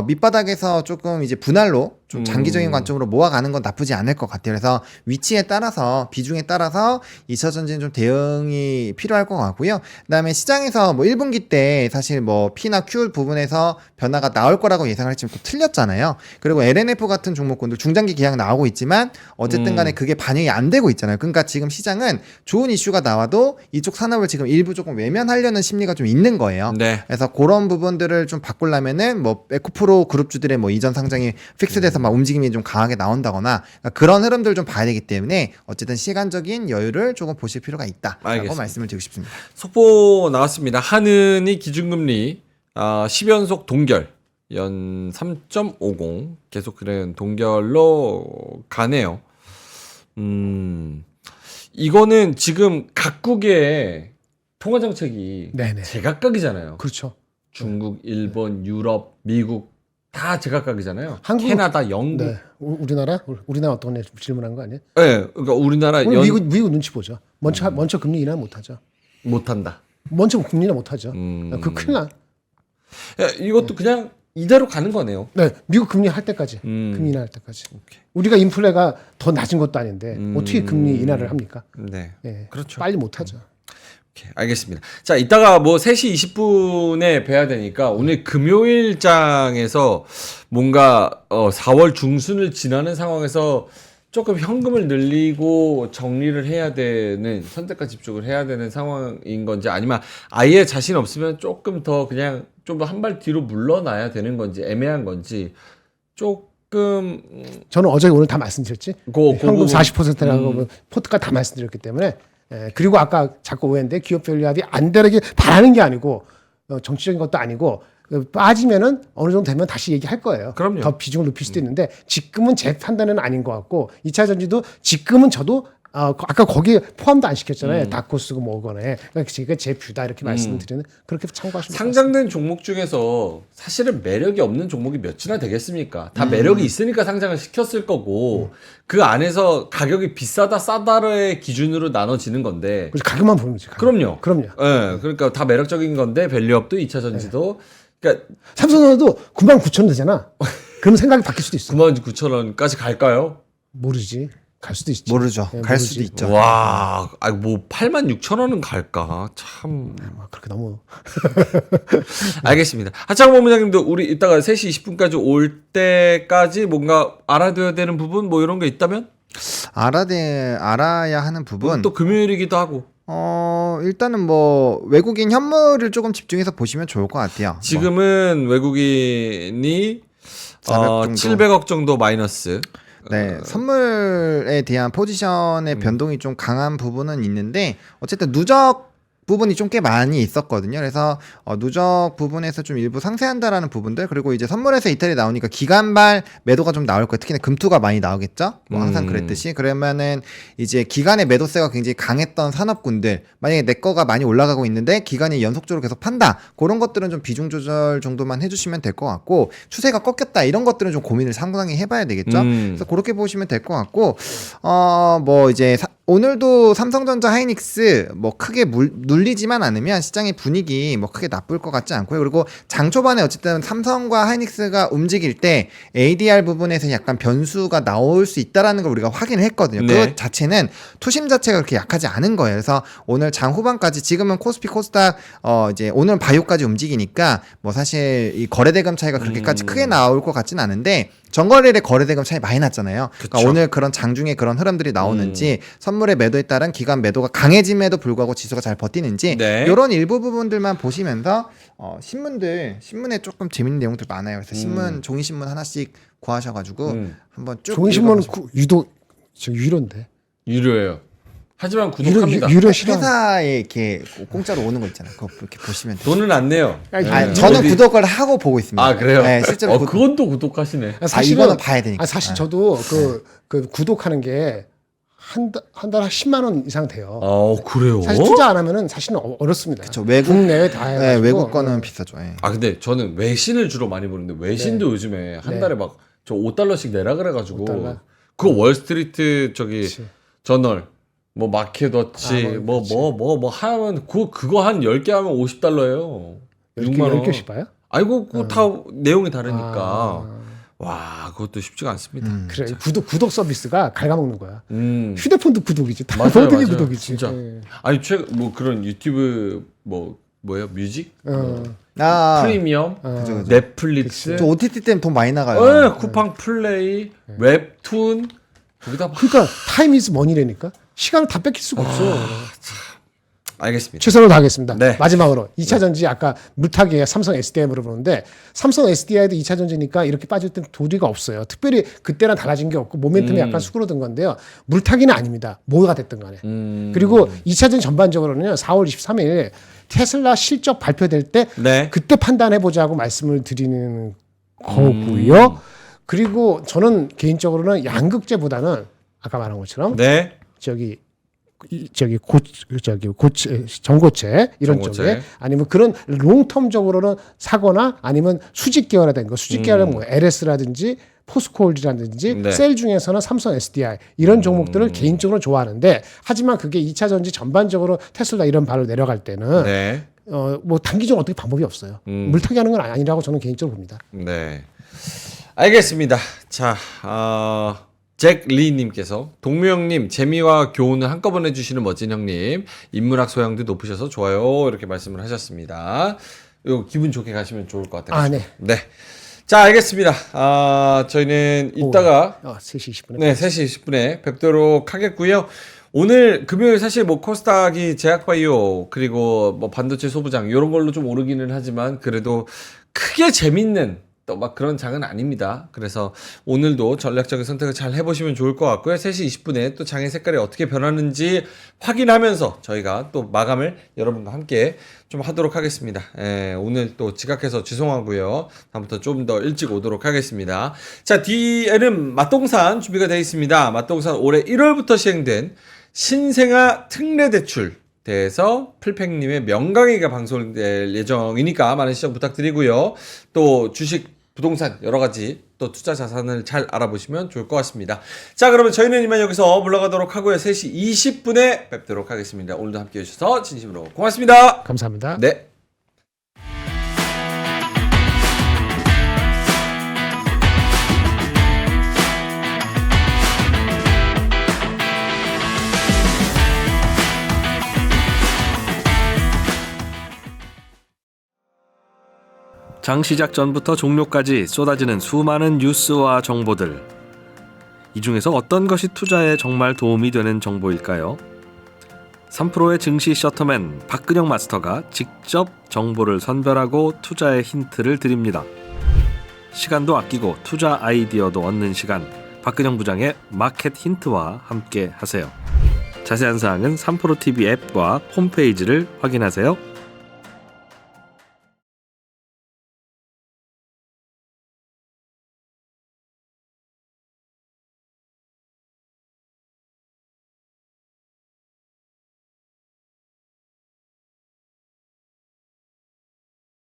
밑바닥에서 조금 이제 분할로 좀 장기적인 관점으로 모아가는 건 나쁘지 않을 것 같아요. 그래서 위치에 따라서 비중에 따라서 2차 전지는 좀 대응이 필요할 것 같고요. 그다음에 시장에서 뭐 1분기 때 사실 뭐 P나 Q 부분에서 변화가 나올 거라고 예상을 했지만 또 틀렸잖아요. 그리고 LNF 같은 종목군들 중장기 계약 나오고 있지만 어쨌든 간에 그게 반영이 안 되고 있잖아요. 그러니까 지금 시장은 좋은 이슈가 나와도 이쪽 산업을 지금 일부 조금 외면하려는 심리가 좀 있는 거예요. 네. 그래서 그런 부분들을 좀 바꾸려면은 뭐 에코프로 그룹주들의 뭐 이전 상장이 픽스돼서 막 움직임이 좀 강하게 나온다거나 그런 흐름들 좀 봐야 되기 때문에 어쨌든 시간적인 여유를 조금 보실 필요가 있다라고 알겠습니다. 말씀을 드리고 싶습니다. 속보 나왔습니다. 한은이 기준금리 10연속 동결 연 3.50 계속 그런 동결로 가네요. 이거는 지금 각국의 통화 정책이 네네. 제각각이잖아요. 그렇죠. 중국, 일본, 유럽, 미국 다 제각각이잖아요. 한국은- 캐나다, 영국. 네. 우리나라 어떤 애 질문한 거 아니에요? 네, 그러니까 우리나라 우리 미국 눈치 보죠. 먼저 금리 인하 못 하죠. 못한다. 먼저 금리 인하 못 하죠. 그 큰일 나. 야, 이것도 그냥 이대로 가는 거네요. 네, 미국 금리 할 때까지. 금리 인하할 때까지. 오케이. 우리가 인플레가 더 낮은 것도 아닌데 어떻게 금리 인하를 합니까? 네. 예, 그렇죠. 빨리 못 하죠. 오케이, 알겠습니다. 자, 이따가 뭐 3시 20분에 뵈야 되니까 오늘 금요일장에서 뭔가 4월 중순을 지나는 상황에서 조금 현금을 늘리고 정리를 해야 되는 선택과 집중을 해야 되는 상황인 건지 아니면 아예 자신 없으면 조금 더 그냥 좀 한 발 뒤로 물러나야 되는 건지 애매한 건지 조금 저는 어제 오늘 다 말씀드렸지. 현금 부분. 40%라고 포트가 다 말씀드렸기 때문에. 그리고 아까 자꾸 오해인데 기업 편리합이 안 되길 바라는 게 아니고 정치적인 것도 아니고 빠지면은 어느 정도 되면 다시 얘기할 거예요. 그럼요. 더 비중을 높일 수도 있는데 지금은 제 판단은 아닌 것 같고 2차 전지도 지금은 저도 아까 거기에 포함도 안 시켰잖아요. 다코스고 뭐거네. 그러니까 제가 제 뷰다 이렇게 말씀을 드리는 그렇게 참고하시면 상장된 종목 중에서 사실은 매력이 없는 종목이 몇이나 되겠습니까? 다 매력이 있으니까 상장을 시켰을 거고 그 안에서 가격이 비싸다 싸다의 기준으로 나눠지는 건데 그래서 가격만 보는 거지. 그럼요. 그럼요. 예, 그러니까 다 매력적인 건데 밸류업도 2차 전지도 그러니까 삼성전자도 99,000원 되잖아. 그럼 생각이 바뀔 수도 있어. 99,000원까지 갈까요? 모르지. 갈 수도 있지. 모르죠. 네, 갈 모르지. 수도 있죠. 와, 뭐 86,000원은 갈까? 참. 그렇게 너무 알겠습니다. 하창 본부장님도 우리 이따가 3시 20분까지 올 때까지 뭔가 알아둬야 되는 부분 뭐 이런 게 있다면? 알아야 하는 부분. 또 금요일이기도 하고. 일단은 뭐 외국인 현물을 조금 집중해서 보시면 좋을 것 같아요. 지금은 외국인이 400 정도. 700억 정도 마이너스. 네, 선물에 대한 포지션의 변동이 좀 강한 부분은 있는데 어쨌든 누적 부분이 좀 꽤 많이 있었거든요. 그래서 누적 부분에서 좀 일부 상쇄한다라는 부분들 그리고 이제 선물에서 이탈이 나오니까 기간발 매도가 좀 나올 거예요. 특히나 금투가 많이 나오겠죠. 뭐 항상 그랬듯이 그러면은 이제 기간의 매도세가 굉장히 강했던 산업군들 만약에 내 거가 많이 올라가고 있는데 기간이 연속적으로 계속 판다 그런 것들은 좀 비중 조절 정도만 해주시면 될 것 같고 추세가 꺾였다 이런 것들은 좀 고민을 상당히 해봐야 되겠죠. 그래서 그렇게 보시면 될 것 같고 뭐 이제 오늘도 삼성전자 하이닉스 뭐 크게 눌리지만 않으면 시장의 분위기 뭐 크게 나쁠 것 같지 않고요. 그리고 장 초반에 어쨌든 삼성과 하이닉스가 움직일 때 ADR 부분에서 약간 변수가 나올 수 있다라는 걸 우리가 확인을 했거든요. 네. 그 자체는 투심 자체가 그렇게 약하지 않은 거예요. 그래서 오늘 장 후반까지 지금은 코스피 코스닥 이제 오늘은 바이오까지 움직이니까 뭐 사실 이 거래대금 차이가 그렇게까지 크게 나올 것 같진 않은데 전거래일에 거래대금 차이 많이 났잖아요. 그러니까 오늘 그런 장중에 그런 흐름들이 나오는지 선물의 매도에 따른 기간 매도가 강해짐에도 불구하고 지수가 잘 버티는지 네. 이런 일부 부분들만 보시면서 신문에 조금 재밌는 내용들 많아요. 그래서 종이 신문 하나씩 구하셔가지고 한번 쭉 종이신문 읽어보시면. 유도 유료인데. 유료예요. 하지만 구독합니다. 유료 싫어. 회사에 이렇게 공짜로 오는 거 있잖아요. 그거 이렇게 보시면 돼요. 돈은 안 내요. 아니, 저는 구독을 하고 보고 있습니다. 아, 그래요? 네, 실제로 그건 또 구독하시네. 이거는 봐야 되니까. 사실 저도 그 구독하는 게 한 달에 10만 원 이상 돼요. 그래요? 사실 투자 안 하면은 사실은 어렵습니다. 그쵸, 외국 국내외 다 해가지고. 네, 외국 거는 비싸죠. 예. 근데 저는 외신을 주로 많이 보는데 외신도 요즘에 한 네. 달에 막 저 5달러씩 내라 그래가지고 $5? 그거 월스트리트 그치. 저널 뭐 마켓워치 뭐 하면 그거 한 10개 하면 $50예요. 6만 원. 10개씩 봐요? 아이고 그거 다 내용이 다르니까 와, 그것도 쉽지가 않습니다. 그래 구독 서비스가 갉아먹는 거야. 휴대폰도 구독이지. 다 맞아요, 모든 게 맞아요. 구독이지. 진짜. 예. 아니 최근 뭐 그런 유튜브 뭐예요? 뮤직? 아, 프리미엄? 그죠. 넷플릭스? 저 OTT 때문에 돈 많이 나가요. 네, 쿠팡 플레이, 웹툰 거기다 막 그러니까 타임 이즈 머니라니까 시간을 다 뺏길 수가 없어. 알겠습니다. 최선을 다하겠습니다. 네. 마지막으로 2차 전지 아까 물타기에 삼성 SDI 물어보는데 삼성 SDI도 2차 전지니까 이렇게 빠질 때는 도리가 없어요. 특별히 그때랑 달라진 게 없고 모멘텀이 약간 수그러든 건데요. 물타기는 아닙니다. 뭐가 됐든 간에. 그리고 2차 전지 전반적으로는요. 4월 23일 테슬라 실적 발표될 때 네. 그때 판단해 보자고 말씀을 드리는 거고요. 그리고 저는 개인적으로는 양극재보다는 아까 말한 것처럼 네. 전고체 이런 전고체. 쪽에 아니면 그런 롱텀적으로는 사거나 아니면 수직 계열화된 거 수직 계열은 뭐 LS라든지 포스코홀드라든지 네. 셀 중에서는 삼성 SDI 이런 종목들을 개인적으로 좋아하는데 하지만 그게 2차 전지 전반적으로 테슬라 이런 발로 내려갈 때는 네. 뭐 단기적으로 어떻게 방법이 없어요. 물타기 하는 건 아니라고 저는 개인적으로 봅니다. 네. 알겠습니다. 자, 잭 리님께서 동묘형님 재미와 교훈을 한꺼번에 주시는 멋진 형님 인문학 소양도 높으셔서 좋아요 이렇게 말씀을 하셨습니다. 이거 기분 좋게 가시면 좋을 것 같아요. 아, 네. 네. 자, 알겠습니다. 저희는 이따가 3시 20분에 네, 3시 20분에 뵙도록 하겠고요. 오늘 금요일 사실 뭐 코스닥이 제약바이오 그리고 뭐 반도체 소부장 이런 걸로 좀 오르기는 하지만 그래도 크게 재밌는 또 막 그런 장은 아닙니다. 그래서 오늘도 전략적인 선택을 잘 해보시면 좋을 것 같고요. 3시 20분에 또 장의 색깔이 어떻게 변하는지 확인하면서 저희가 또 마감을 여러분과 함께 좀 하도록 하겠습니다. 오늘 또 지각해서 죄송하고요. 다음부터 좀 더 일찍 오도록 하겠습니다. 자, 뒤에는 맛동산 준비가 되어 있습니다. 맛동산 올해 1월부터 시행된 신생아 특례대출 대해서 풀팽님의 명강의가 방송될 예정이니까 많은 시청 부탁드리고요. 또 주식, 부동산 여러 가지 또 투자 자산을 잘 알아보시면 좋을 것 같습니다. 자, 그러면 저희는 이만 여기서 물러가도록 하고요. 3시 20분에 뵙도록 하겠습니다. 오늘도 함께해 주셔서 진심으로 고맙습니다. 감사합니다. 네. 장 시작 전부터 종료까지 쏟아지는 수많은 뉴스와 정보들. 이 중에서 어떤 것이 투자에 정말 도움이 되는 정보일까요? 3프로의 증시 셔터맨 박근영 마스터가 직접 정보를 선별하고 투자의 힌트를 드립니다. 시간도 아끼고 투자 아이디어도 얻는 시간, 박근영 부장의 마켓 힌트와 함께 하세요. 자세한 사항은 3프로 TV 앱과 홈페이지를 확인하세요.